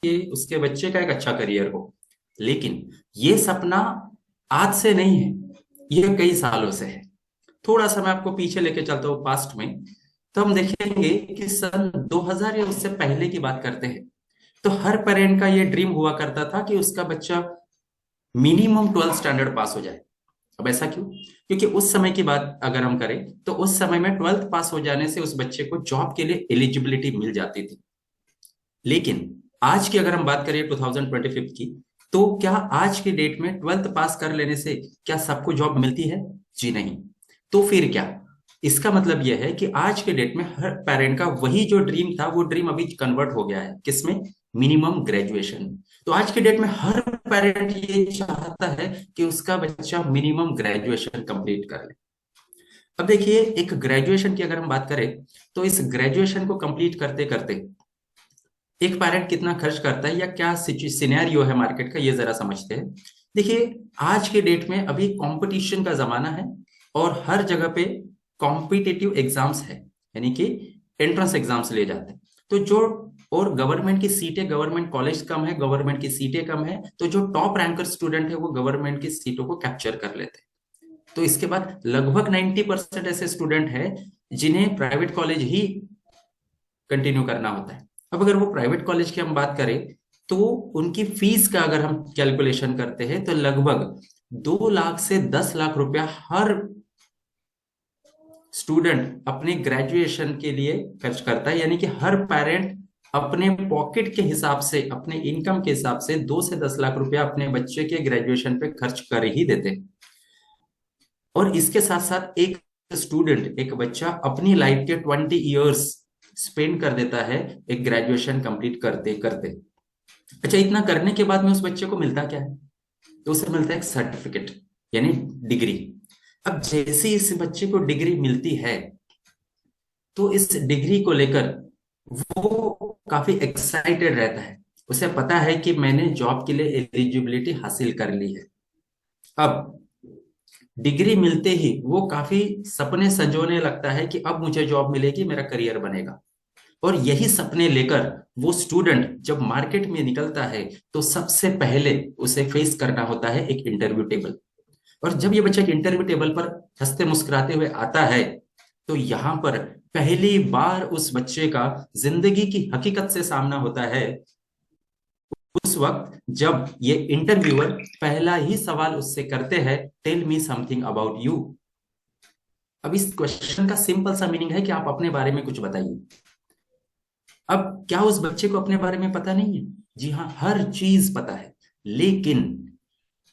कि उसके बच्चे का एक अच्छा करियर हो। लेकिन ये सपना आज से नहीं है, ये कई सालों से है। थोड़ा सा मैं आपको पीछे लेके चलता हूँ पास्ट में, तो हम देखेंगे कि सन 2000 या उससे पहले की बात करते हैं, तो हर पेरेंट का ये ड्रीम हुआ करता था कि उसका बच्चा मिनिमम 12th स्टैंडर्ड पास हो जाए। अब ऐसा क्यों? क्योंकि उस समय की बात अगर हम करें तो उस समय में 12th पास हो जाने से उस बच्चे को जॉब के लिए एलिजिबिलिटी मिल जाती थी। लेकिन आज की अगर हम बात करें 2025 की, तो क्या आज की डेट में 12th पास कर लेने से क्या सबको जॉब मिलती है? जी नहीं। तो फिर क्या? इसका मतलब यह है कि आज के डेट में हर पेरेंट का वही जो ड्रीम था वो ड्रीम अभी कन्वर्ट हो गया है किसमें? Minimum graduation. तो आज के डेट में हर पेरेंट ये चाहता है कि उसका बच्चा मिनिमम ग्रेजुएशन कंप्लीट कर ले। अब देखिए, एक ग्रेजुएशन की अगर हम बात करें, तो इस ग्रेजुएशन को कंप्लीट करते करते एक पेरेंट कितना खर्च करता है या क्या सिनेरियो है मार्केट का, ये जरा समझते हैं। देखिए, आज के डेट में अभी कंपटीशन का जमाना है और हर जगह पे कॉम्पिटिटिव एग्जाम्स है, यानी कि एंट्रेंस एग्जाम्स ले जाते हैं। तो जो और गवर्नमेंट की सीटें, गवर्नमेंट कॉलेज कम है, गवर्नमेंट की सीटें कम है, तो जो टॉप रैंकर स्टूडेंट है वो गवर्नमेंट की सीटों को कैप्चर कर लेते हैं। तो इसके बाद लगभग 90% ऐसे स्टूडेंट है जिन्हें प्राइवेट कॉलेज ही कंटिन्यू करना होता है। अब अगर वो प्राइवेट कॉलेज की हम बात करें, तो उनकी फीस का अगर हम कैलकुलेशन करते हैं तो लगभग 2 लाख से 10 लाख रुपया हर स्टूडेंट अपने ग्रेजुएशन के लिए खर्च करता है। यानी कि हर पेरेंट अपने पॉकेट के हिसाब से, अपने इनकम के हिसाब से 2 से 10 लाख रुपया अपने बच्चे के ग्रेजुएशन पे खर्च कर ही देते हैं। और इसके साथ साथ एक स्टूडेंट, एक बच्चा अपनी लाइफ के 20 ईयर्स स्पेंड कर देता है एक ग्रेजुएशन कंप्लीट करते करते। अच्छा, इतना करने के बाद में उस बच्चे को मिलता क्या है? तो उसे मिलता है एक सर्टिफिकेट, यानी डिग्री। अब जैसे ही इस बच्चे को डिग्री मिलती है, तो इस डिग्री को लेकर वो काफी एक्साइटेड रहता है। उसे पता है कि मैंने जॉब के लिए एलिजिबिलिटी हासिल कर ली है। अब डिग्री मिलते ही वो काफी सपने संजोने लगता है कि अब मुझे जॉब मिलेगी, मेरा करियर बनेगा। और यही सपने लेकर वो स्टूडेंट जब मार्केट में निकलता है, तो सबसे पहले उसे फेस करना होता है एक इंटरव्यू टेबल। और जब ये बच्चा एक इंटरव्यू टेबल पर हंसते मुस्कुराते हुए आता है, तो यहाँ पर पहली बार उस बच्चे का जिंदगी की हकीकत से सामना होता है। उस वक्त जब ये इंटरव्यूअर पहला ही सवाल उससे करते हैं, tell me something about you. अब इस क्वेश्चन का सिंपल सा मीनिंग है कि आप अपने बारे में कुछ बताइए। अब क्या उस बच्चे को अपने बारे में पता नहीं है? जी हाँ, हर चीज पता है। लेकिन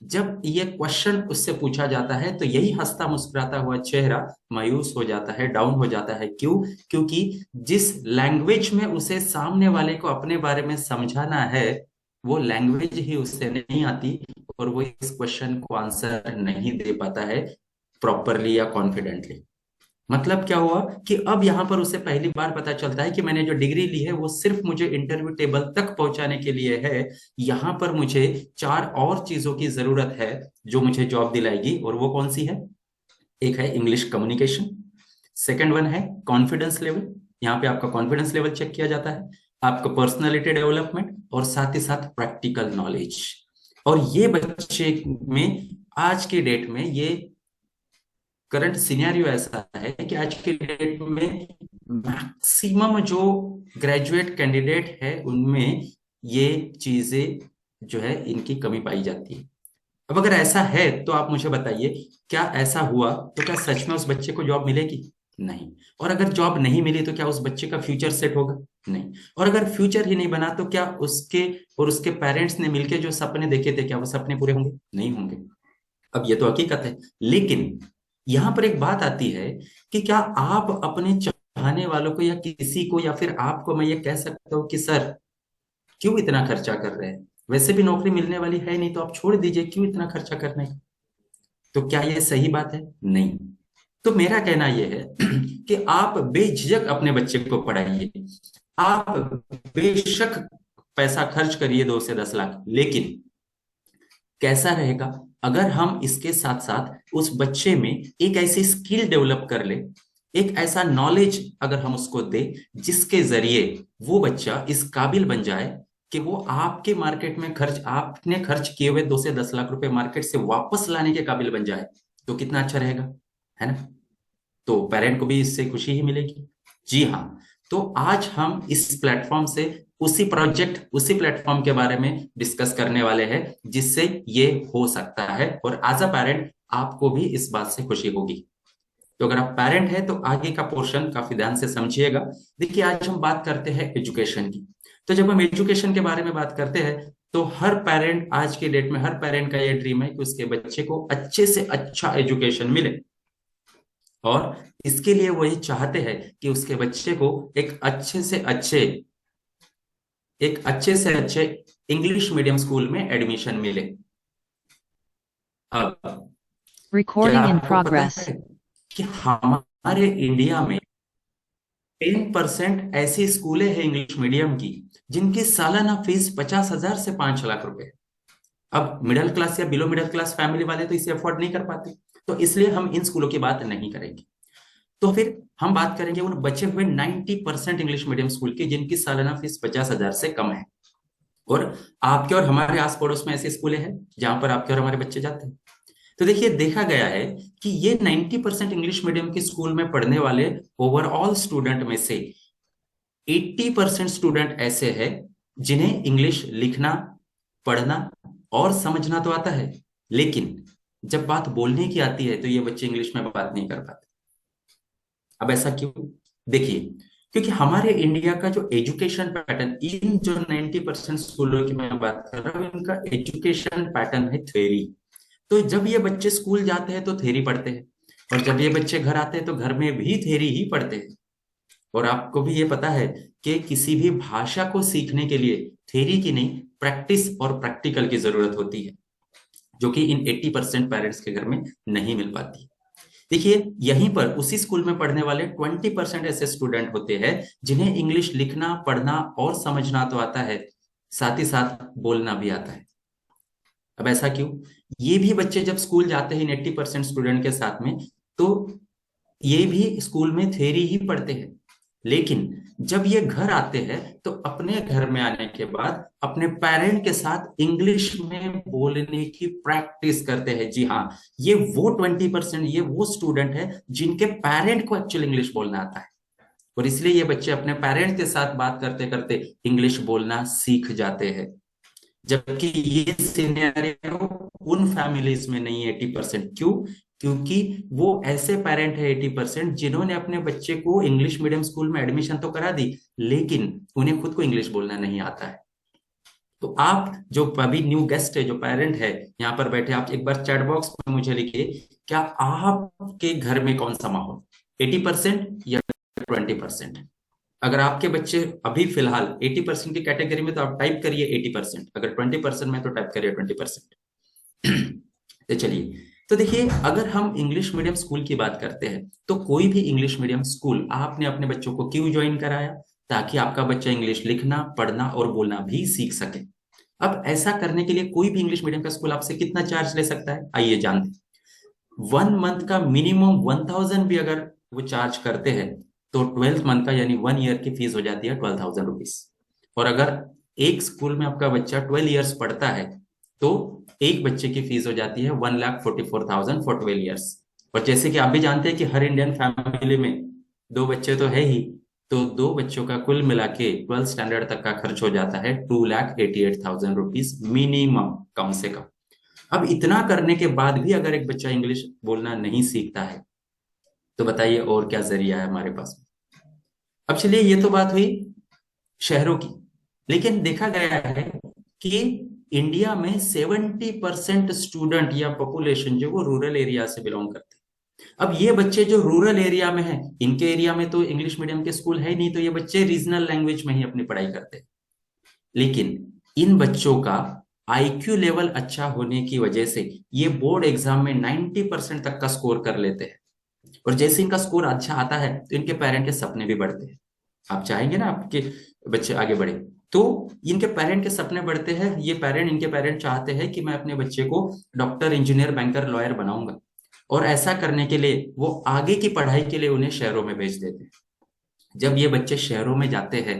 जब ये क्वेश्चन उससे पूछा जाता है, तो यही हंसता मुस्कुराता हुआ चेहरा मायूस हो जाता है, डाउन हो जाता है। क्यों? क्योंकि जिस लैंग्वेज में उसे सामने वाले को अपने बारे में समझाना है, वो लैंग्वेज ही उससे नहीं आती, और वो इस क्वेश्चन को आंसर नहीं दे पाता है प्रॉपरली या कॉन्फिडेंटली। मतलब क्या हुआ कि अब यहां पर उसे पहली बार पता चलता है कि मैंने जो डिग्री ली है वो सिर्फ मुझे इंटरव्यू टेबल तक पहुंचाने के लिए है। यहां पर मुझे चार और चीजों की जरूरत है जो मुझे जॉब दिलाएगी, और वो कौन सी है? एक है इंग्लिश कम्युनिकेशन, सेकंड वन है कॉन्फिडेंस लेवल, यहाँ पे आपका कॉन्फिडेंस लेवल चेक किया जाता है, आपका पर्सनालिटी डेवलपमेंट, और साथ ही साथ प्रैक्टिकल नॉलेज। और ये बच्चे में आज की डेट में ये करंट सिनेरियो ऐसा है कि आज के डेट में मैक्सिमम जो ग्रेजुएट कैंडिडेट है उनमें ये चीजें जो है इनकी कमी पाई जाती है। अब अगर ऐसा है तो आप मुझे बताइए, क्या ऐसा हुआ तो क्या सच में उस बच्चे को जॉब मिलेगी? नहीं। और अगर जॉब नहीं मिली तो क्या उस बच्चे का फ्यूचर सेट होगा? नहीं। और अगर फ्यूचर ही नहीं बना तो क्या उसके और उसके पेरेंट्स ने मिलकर जो सपने देखे थे, क्या वो सपने पूरे होंगे? नहीं होंगे। अब ये तो हकीकत है। लेकिन यहां पर एक बात आती है कि क्या आप अपने चाहने वालों को या किसी को या फिर आपको मैं ये कह सकता हूँ कि सर, क्यों इतना खर्चा कर रहे हैं? वैसे भी नौकरी मिलने वाली है नहीं, तो आप छोड़ दीजिए, क्यों इतना खर्चा करने का? तो क्या ये सही बात है? नहीं। तो मेरा कहना यह है कि आप बेझिझक अपने बच्चे को पढ़ाइए। आप बेशक पैसा खर्च करिए 2 से 10 लाख, लेकिन कैसा रहेगा अगर हम इसके साथ साथ उस बच्चे में एक ऐसी स्किल डेवलप कर ले, एक ऐसा नॉलेज अगर हम उसको दे जिसके जरिए वो बच्चा इस काबिल बन जाए कि वो आपके मार्केट में खर्च, आपने खर्च किए हुए 2 से 10 लाख रुपए मार्केट से वापस लाने के काबिल बन जाए, तो कितना अच्छा रहेगा, है ना? तो पेरेंट को भी इससे खुशी ही मिलेगी। जी हाँ। तो आज हम इस प्लेटफॉर्म से उसी प्लेटफॉर्म के बारे में डिस्कस करने वाले हैं जिससे ये हो सकता है, और एज अ पेरेंट आपको भी इस बात से खुशी होगी। तो अगर आप पेरेंट हैं तो आगे का पोर्शन काफी ध्यान से समझिएगा। देखिए, आज हम बात करते हैं एजुकेशन की। तो जब हम एजुकेशन के बारे में बात करते हैं, तो हर पेरेंट, आज के डेट में हर पेरेंट का ये ड्रीम है कि उसके बच्चे को अच्छे से अच्छा एजुकेशन मिले, और इसके लिए वो ये चाहते हैं कि उसके बच्चे को एक अच्छे से अच्छे इंग्लिश मीडियम स्कूल में एडमिशन मिले। अब क्या Recording in आपको पता progress. है कि हमारे इंडिया में 10% ऐसी स्कूलें हैं इंग्लिश मीडियम की जिनकी सालाना फीस 50,000 से 5 लाख रुपए है। अब मिडिल क्लास या बिलो मिडिल क्लास फैमिली वाले तो इसे अफोर्ड नहीं कर पाते, तो इसलिए हम इन स्कूलों की बात नहीं करेंगे। तो फिर हम बात करेंगे उन बचे हुए 90% इंग्लिश मीडियम स्कूल की जिनकी सालाना फीस 50,000 से कम है। और आपके और हमारे आस पड़ोस में ऐसी स्कूलें हैं जहां पर आपके और हमारे बच्चे जाते हैं। तो देखिए, देखा गया है कि ये 90% इंग्लिश मीडियम के स्कूल में पढ़ने वाले ओवरऑल स्टूडेंट में से 80% स्टूडेंट ऐसे हैं जिन्हें इंग्लिश लिखना, पढ़ना और समझना तो आता है, लेकिन जब बात बोलने की आती है तो ये बच्चे इंग्लिश में बात नहीं कर पाते। अब ऐसा क्यों? देखिए, क्योंकि हमारे इंडिया का जो एजुकेशन पैटर्न, इन जो 90% स्कूलों की मैं बात कर रहा हूँ, इनका एजुकेशन पैटर्न है थ्योरी। तो जब ये बच्चे स्कूल जाते हैं तो थ्योरी पढ़ते हैं, और जब ये बच्चे घर आते हैं तो घर में भी थ्योरी ही पढ़ते हैं। और आपको भी ये पता है कि किसी भी भाषा को सीखने के लिए थ्योरी की नहीं, प्रैक्टिस और प्रैक्टिकल की जरूरत होती है, जो कि इन 80% पेरेंट्स के घर में नहीं मिल पाती। देखिए, यहीं पर उसी स्कूल में पढ़ने वाले 20% ऐसे स्टूडेंट होते हैं जिन्हें इंग्लिश लिखना, पढ़ना और समझना तो आता है, साथ ही साथ बोलना भी आता है। अब ऐसा क्यों? ये भी बच्चे जब स्कूल जाते हैं 80% स्टूडेंट के साथ में, तो ये भी स्कूल में थ्योरी ही पढ़ते हैं, लेकिन जब ये घर आते हैं तो अपने घर में आने के बाद अपने पेरेंट के साथ इंग्लिश में बोलने की प्रैक्टिस करते हैं। जी हाँ, ये वो 20%, ये वो स्टूडेंट है जिनके पेरेंट को एक्चुअली इंग्लिश बोलना आता है, और इसलिए ये बच्चे अपने पेरेंट के साथ बात करते करते इंग्लिश बोलना सीख जाते हैं। जबकि ये सिनेरियो उन फैमिलीज में नहीं है 80%। क्यों? क्योंकि वो ऐसे पेरेंट है 80% जिन्होंने अपने बच्चे को इंग्लिश मीडियम स्कूल में एडमिशन तो करा दी, लेकिन उन्हें खुद को इंग्लिश बोलना नहीं आता है। तो आप जो अभी न्यू गेस्ट है, जो पेरेंट है यहाँ पर बैठे, आप एक बार चैट बॉक्स में मुझे लिखिए, क्या आपके घर में कौन सा माहौल, 80% या 20%? अगर आपके बच्चे अभी फिलहाल 80% की कैटेगरी में, तो आप टाइप करिए 80%, अगर 20% में तो टाइप करिए 20%। तो चलिए, तो देखिए, अगर हम इंग्लिश मीडियम स्कूल की बात करते हैं, तो कोई भी इंग्लिश मीडियम स्कूल आपने अपने बच्चों को क्यों ज्वाइन कराया? ताकि आपका बच्चा इंग्लिश लिखना, पढ़ना और बोलना भी सीख सके। अब ऐसा करने के लिए कोई भी इंग्लिश मीडियम का स्कूल आपसे कितना चार्ज ले सकता है, आइए जानते हैं। 1 मंथ का मिनिमम 1,000 भी अगर वो चार्ज करते हैं, तो 12th मंथ का यानी 1 ईयर की फीस हो जाती है 12,000 रुपीज। और अगर एक स्कूल में आपका बच्चा 12 ईयर्स पढ़ता है, तो एक बच्चे की फीस हो जाती है 1,44,000 फॉर 12 ईयर्स। और जैसे कि आप भी जानते हैं कि हर इंडियन फैमिली में दो बच्चे तो है ही, तो दो बच्चों का कुल मिला के 12th स्टैंडर्ड तक का खर्च हो जाता है 2,88,000 रुपीज मिनिमम, कम से कम। अब इतना करने के बाद भी अगर एक बच्चा इंग्लिश बोलना नहीं सीखता है, तो बताइए और क्या जरिया है हमारे पास? अब चलिए, ये तो बात हुई शहरों की, लेकिन देखा गया है कि इंडिया में 70% स्टूडेंट या पॉपुलेशन जो वो रूरल एरिया से बिलोंग करते हैं। अब ये बच्चे जो रूरल एरिया में हैं, इनके एरिया में तो इंग्लिश मीडियम के स्कूल है ही नहीं, तो ये बच्चे रीजनल लैंग्वेज में ही अपनी पढ़ाई करते हैं। लेकिन इन बच्चों का आईक्यू लेवल अच्छा होने की वजह से ये बोर्ड एग्जाम में 90% तक का स्कोर कर लेते हैं। और जैसे इनका स्कोर अच्छा आता है तो इनके पेरेंट के सपने भी बढ़ते हैं। आप चाहेंगे ना आपके बच्चे आगे बढ़े, तो इनके पेरेंट के सपने बढ़ते हैं। इनके पेरेंट चाहते हैं कि मैं अपने बच्चे को डॉक्टर, इंजीनियर, बैंकर, लॉयर बनाऊंगा, और ऐसा करने के लिए वो आगे की पढ़ाई के लिए उन्हें शहरों में भेज देते हैं। जब ये बच्चे शहरों में जाते हैं,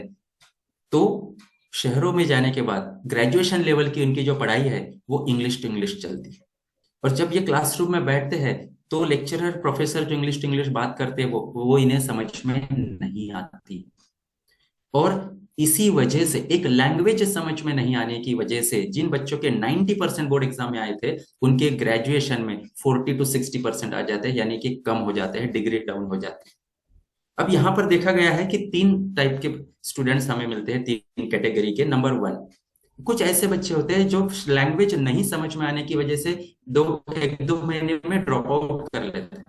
तो शहरों में जाने के बाद ग्रेजुएशन लेवल की उनकी जो पढ़ाई है वो इंग्लिश टू इंग्लिश चलती है। और जब ये क्लासरूम में बैठते हैं तो लेक्चरर प्रोफेसर जो इंग्लिश टू इंग्लिश बात करते हैं वो इन्हें समझ में नहीं आती। और इसी वजह से, एक लैंग्वेज समझ में नहीं आने की वजह से, जिन बच्चों के 90% बोर्ड एग्जाम में आए थे उनके ग्रेजुएशन में 40 to 60% आ जाते हैं, यानी कि कम हो जाते हैं, डिग्री डाउन हो जाते हैं। अब यहाँ पर देखा गया है कि तीन टाइप के स्टूडेंट्स हमें मिलते हैं, तीन कैटेगरी के। नंबर वन, कुछ ऐसे बच्चे होते हैं जो लैंग्वेज नहीं समझ में आने की वजह से दो एक दो महीने में ड्रॉप आउट कर लेते हैं।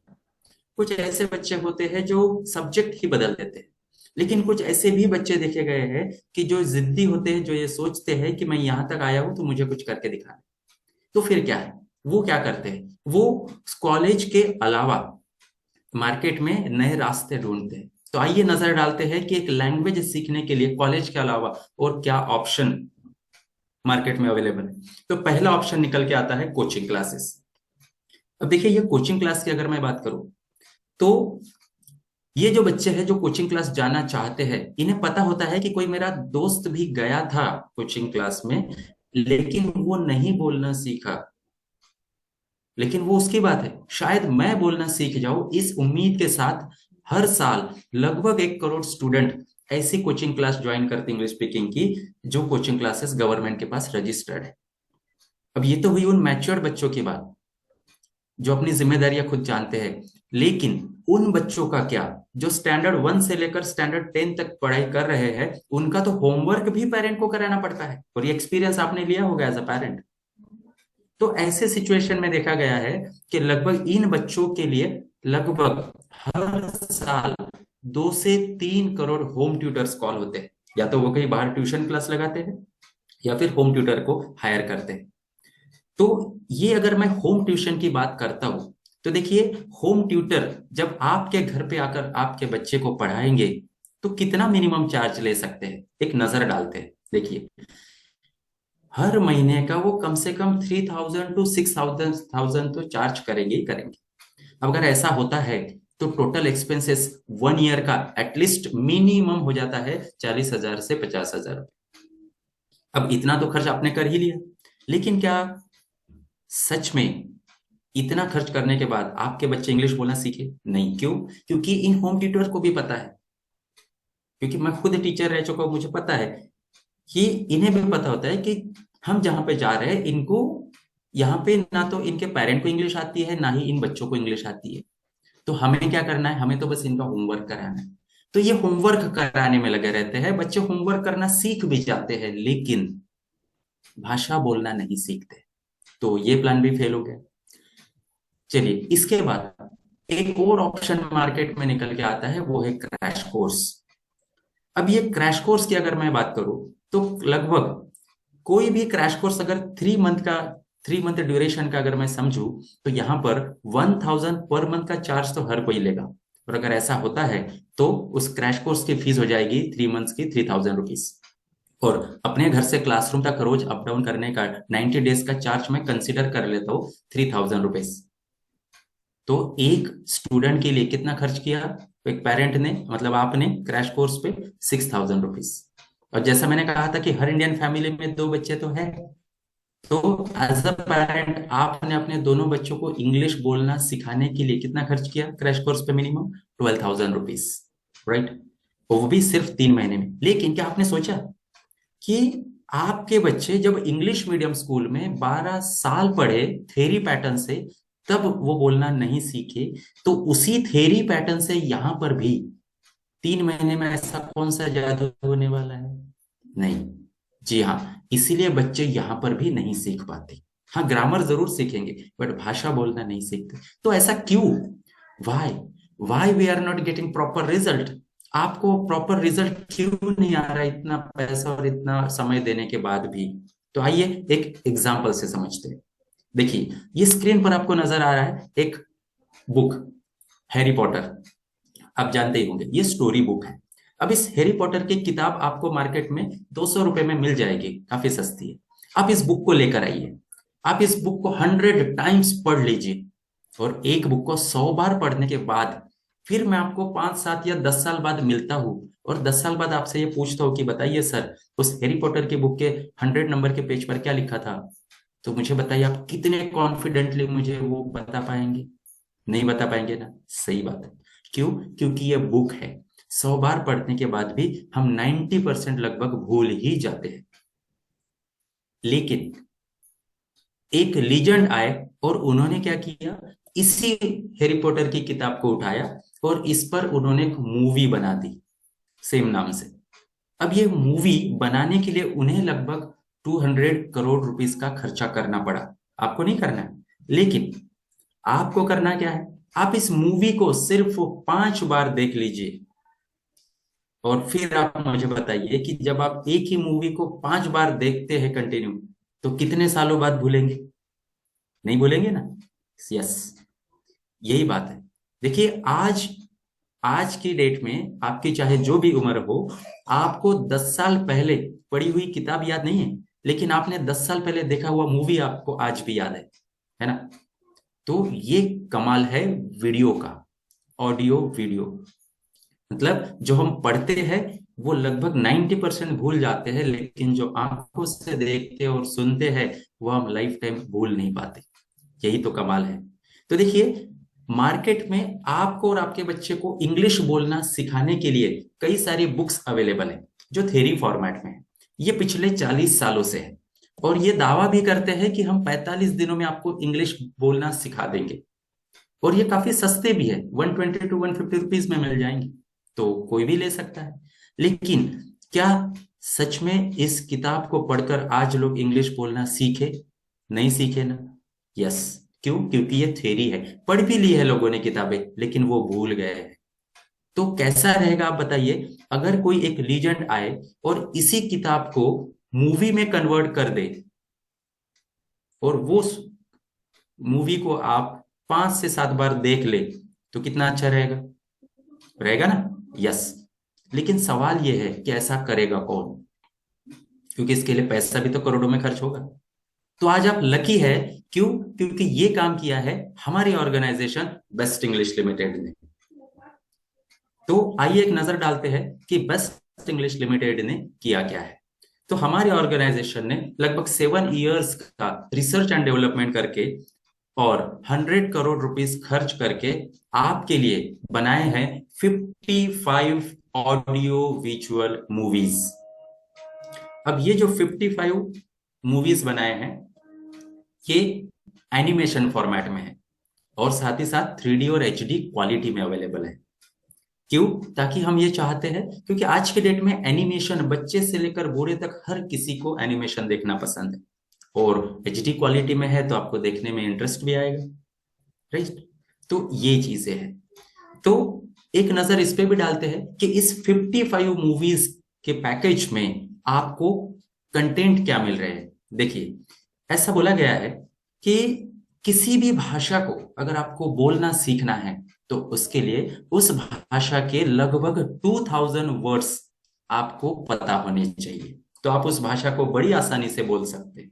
कुछ ऐसे बच्चे होते हैं जो सब्जेक्ट ही बदल देते हैं। लेकिन कुछ ऐसे भी बच्चे देखे गए हैं कि जो जिद्दी होते हैं, जो ये सोचते हैं कि मैं यहाँ तक आया हूं तो मुझे कुछ करके दिखाना है। तो फिर क्या है, वो क्या करते हैं, वो कॉलेज के अलावा मार्केट में नए रास्ते ढूंढते हैं। तो आइए नजर डालते हैं कि एक लैंग्वेज सीखने के लिए कॉलेज के अलावा और क्या ऑप्शन मार्केट में अवेलेबल है। तो पहला ऑप्शन निकल के आता है कोचिंग क्लासेस। अब देखिए, ये कोचिंग क्लास की अगर मैं बात करूं तो ये जो बच्चे हैं जो कोचिंग क्लास जाना चाहते हैं, इन्हें पता होता है कि कोई मेरा दोस्त भी गया था कोचिंग क्लास में, लेकिन वो नहीं बोलना सीखा। लेकिन वो उसकी बात है, शायद मैं बोलना सीख जाऊं, इस उम्मीद के साथ हर साल लगभग 1 करोड़ स्टूडेंट ऐसी कोचिंग क्लास ज्वाइन करते इंग्लिश स्पीकिंग की, जो कोचिंग क्लासेस गवर्नमेंट के पास रजिस्टर्ड है। अब ये तो हुई उन मैच्योर्ड बच्चों की बात जो अपनी जिम्मेदारियां खुद जानते हैं। लेकिन उन बच्चों का क्या जो स्टैंडर्ड 1 से लेकर स्टैंडर्ड 10 तक पढ़ाई कर रहे हैं, उनका तो होमवर्क भी पेरेंट को कराना पड़ता है, और ये एक्सपीरियंस आपने लिया होगा एज अ पेरेंट। तो ऐसे सिचुएशन में देखा गया है कि लगभग इन बच्चों के लिए लगभग हर साल 2 से 3 करोड़ होम ट्यूटर्स कॉल होते हैं। या तो वो कहीं बाहर ट्यूशन क्लास लगाते हैं या फिर होम ट्यूटर को हायर करते हैं। तो ये अगर मैं होम ट्यूशन की बात करता हूं तो देखिए, होम ट्यूटर जब आपके घर पे आकर आपके बच्चे को पढ़ाएंगे तो कितना मिनिमम चार्ज ले सकते हैं, एक नजर डालते हैं। देखिए, हर महीने का वो कम से कम 3,000 to 6,000 तो चार्ज करेंगे ही करेंगे। अब अगर ऐसा होता है तो टोटल एक्सपेंसेस 1 ईयर का एटलीस्ट मिनिमम हो जाता है 40,000 से 50,000। अब इतना तो खर्च आपने कर ही लिया, लेकिन क्या सच में इतना खर्च करने के बाद आपके बच्चे इंग्लिश बोलना सीखे? नहीं। क्यों? क्योंकि इन होम ट्यूटर को भी पता है, क्योंकि मैं खुद टीचर रह चुका हूं, मुझे पता है कि इन्हें भी पता होता है कि हम जहां पे जा रहे हैं, इनको यहाँ पे ना तो इनके पेरेंट को इंग्लिश आती है ना ही इन बच्चों को इंग्लिश आती है। तो हमें क्या करना है, हमें तो बस इनका होमवर्क कराना है। तो ये होमवर्क कराने में लगे रहते हैं बच्चे, होमवर्क करना सीख भी जाते हैं लेकिन भाषा बोलना नहीं सीखते। तो ये प्लान भी फेल हो गया। चलिए, इसके बाद एक और ऑप्शन मार्केट में निकल के आता है, वो है क्रैश कोर्स। अब ये क्रैश कोर्स की अगर मैं बात करूं तो लगभग कोई भी क्रैश कोर्स अगर 3 मंथ ड्यूरेशन का अगर मैं समझू तो यहाँ पर 1,000 पर मंथ का चार्ज तो हर कोई लेगा। और अगर ऐसा होता है तो उस क्रैश कोर्स की फीस हो जाएगी 3 मंथ्स की 3,000 रुपीज। और अपने घर से क्लासरूम तक रोज अप डाउन करने का 90 डेज का चार्ज मैं कंसिडर कर लेता हूँ 3,000 रुपीज। तो एक स्टूडेंट के लिए कितना खर्च किया एक पेरेंट ने, मतलब आपने, क्रैश कोर्स पे 6,000 रुपीज। और जैसा मैंने कहा था कि हर इंडियन फैमिली में 2 बच्चे तो है, तो एज अ पेरेंट आपने अपने दोनों बच्चों को इंग्लिश बोलना सिखाने के लिए कितना खर्च किया क्रैश कोर्स पे? Minimum 12,000 rupees, right? वो भी सिर्फ 3 महीने में। लेकिन क्या आपने सोचा कि आपके बच्चे जब इंग्लिश मीडियम स्कूल में 12 साल पढ़े थेरी पैटर्न से, तब वो बोलना नहीं सीखे, तो उसी थेरी पैटर्न से यहां पर भी 3 महीने में ऐसा कौन सा जादू होने वाला है? नहीं। जी हाँ, इसीलिए बच्चे यहां पर भी नहीं सीख पाते। हाँ, ग्रामर जरूर सीखेंगे बट भाषा बोलना नहीं सीखते। तो ऐसा क्यों? Why why we are not getting proper result? आपको प्रॉपर रिजल्ट क्यों नहीं आ रहा इतना पैसा और इतना समय देने के बाद भी? तो आइए एक एग्जाम्पल से समझते हैं। देखिए, ये स्क्रीन पर आपको नजर आ रहा है एक बुक, हैरी पॉटर। आप जानते ही होंगे ये स्टोरी बुक है। अब इस हैरी पॉटर की किताब आपको मार्केट में 200 रुपए में मिल जाएगी, काफी सस्ती है। आप इस बुक को लेकर आइए, आप इस बुक को 100 टाइम्स पढ़ लीजिए, और एक बुक को 100 बार पढ़ने के बाद फिर मैं आपको 5 7 या 10 साल बाद मिलता हूं और 10 साल बाद आपसे ये पूछता हूँ कि बताइए सर, उस हैरी पॉटर की बुक के 100 नंबर के पेज पर क्या लिखा था, तो मुझे बताइए आप कितने कॉन्फिडेंटली मुझे वो बता पाएंगे? नहीं बता पाएंगे ना। सही बात है। क्यों? क्योंकि ये बुक है, 100 बार पढ़ने के बाद भी हम 90% लगभग भूल ही जाते हैं। लेकिन एक लीजेंड आए और उन्होंने क्या किया, इसी हैरी पॉटर की किताब को उठाया और इस पर उन्होंने एक मूवी बना दी सेम नाम से। अब ये मूवी बनाने के लिए उन्हें लगभग 200 करोड़ रुपीस का खर्चा करना पड़ा। आपको नहीं करना है, लेकिन आपको करना क्या है, आप इस मूवी को सिर्फ 5 बार देख लीजिए और फिर आप मुझे बताइए कि जब आप एक ही मूवी को 5 बार देखते हैं कंटिन्यू, तो कितने सालों बाद भूलेंगे? नहीं भूलेंगे ना। यस, यही बात है। देखिए, आज आज की डेट में आपकी चाहे जो भी उम्र हो, आपको 10 साल पहले पढ़ी हुई किताब याद नहीं है, लेकिन आपने 10 साल पहले देखा हुआ मूवी आपको आज भी याद है ना? तो ये कमाल है वीडियो का। ऑडियो वीडियो, मतलब जो हम पढ़ते हैं वो लगभग 90% भूल जाते हैं, लेकिन जो आंखों से देखते और सुनते हैं वो हम लाइफ टाइम भूल नहीं पाते। यही तो कमाल है। तो देखिए, मार्केट में आपको और आपके बच्चे को इंग्लिश बोलना सिखाने के लिए कई सारी बुक्स अवेलेबल है जो थ्योरी फॉर्मेट में है। ये पिछले 40 सालों से है और ये दावा भी करते हैं कि हम 45 दिनों में आपको इंग्लिश बोलना सिखा देंगे। और ये काफी सस्ते भी है, 120 to 150 रुपीज में मिल जाएंगे, तो कोई भी ले सकता है। लेकिन क्या सच में इस किताब को पढ़कर आज लोग इंग्लिश बोलना सीखे? नहीं सीखे ना। यस। क्यों? क्योंकि ये थ्योरी है, पढ़ भी ली है लोगों ने किताबें, लेकिन वो भूल गए हैं। तो कैसा रहेगा आप बताइए, अगर कोई एक लीजेंड आए और इसी किताब को मूवी में कन्वर्ट कर दे और वो मूवी को आप 5 से 7 बार देख ले, तो कितना अच्छा रहेगा? रहेगा ना। यस। लेकिन सवाल यह है कि ऐसा करेगा कौन, क्योंकि इसके लिए पैसा भी तो करोड़ों में खर्च होगा। तो आज आप लकी है। क्यों? क्योंकि ये काम किया है हमारी ऑर्गेनाइजेशन बेस्ट इंग्लिश लिमिटेड ने। तो आइए एक नजर डालते हैं कि बेस्ट इंग्लिश लिमिटेड ने किया क्या है। तो हमारी ऑर्गेनाइजेशन ने लगभग 7 इयर्स का रिसर्च एंड डेवलपमेंट करके और 100 करोड़ रुपीस खर्च करके आपके लिए बनाए हैं 55 ऑडियो विजुअल मूवीज। अब ये जो 55 मूवीज बनाए हैं, ये एनिमेशन फॉर्मेट में है और साथ ही साथ 3D और HD क्वालिटी में अवेलेबल है। क्यों? ताकि हम ये चाहते हैं, क्योंकि आज के डेट में एनिमेशन बच्चे से लेकर बूढ़े तक हर किसी को एनिमेशन देखना पसंद है, और HD क्वालिटी में है तो आपको देखने में इंटरेस्ट भी आएगा। राइट? तो ये चीजें हैं। तो एक नजर इस पे भी डालते हैं कि इस 55 मूवीज के पैकेज में आपको कंटेंट क्या मिल रहे हैं। देखिए, ऐसा बोला गया है कि किसी भी भाषा को अगर आपको बोलना सीखना है तो उसके लिए उस भाषा के लगभग 2000 वर्ड्स आपको पता होने चाहिए, तो आप उस भाषा को बड़ी आसानी से बोल सकते हैं।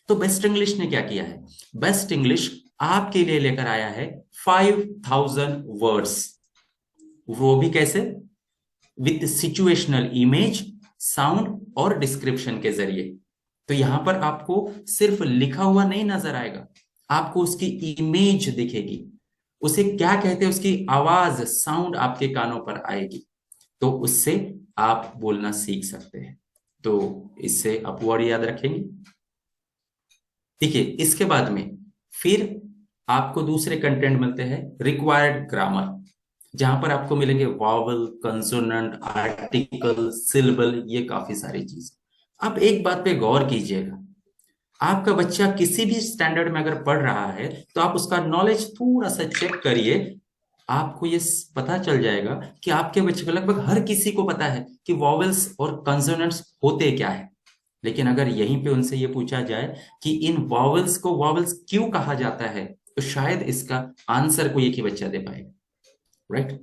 तो बेस्ट इंग्लिश ने क्या किया है, बेस्ट इंग्लिश आपके लिए लेकर आया है 5000 वर्ड्स। वो भी कैसे? विथ सिचुएशनल इमेज, साउंड और डिस्क्रिप्शन के जरिए। तो यहां पर आपको सिर्फ लिखा हुआ नहीं नजर आएगा, आपको उसकी इमेज दिखेगी, उसे क्या कहते हैं उसकी आवाज, साउंड आपके कानों पर आएगी, तो उससे आप बोलना सीख सकते हैं। तो इससे आप वर्ड याद रखेंगे। देखिए, इसके बाद में फिर आपको दूसरे कंटेंट मिलते हैं रिक्वायर्ड ग्रामर, जहां पर आपको मिलेंगे वावल, कंसोनेंट, आर्टिकल, सिलेबल, ये काफी सारी चीज। आप एक बात पे गौर कीजिएगा, आपका बच्चा किसी भी स्टैंडर्ड में अगर पढ़ रहा है तो आप उसका नॉलेज थोड़ा सा चेक करिए, आपको ये पता चल जाएगा कि आपके बच्चे को लगभग हर किसी को पता है कि वॉवेल्स और कंसोनेंट्स होते क्या है। लेकिन अगर यहीं पे उनसे ये पूछा जाए कि इन वॉवेल्स को वॉवेल्स क्यों कहा जाता है, तो शायद इसका आंसर कोई एक ही बच्चा दे पाएगा। राइट?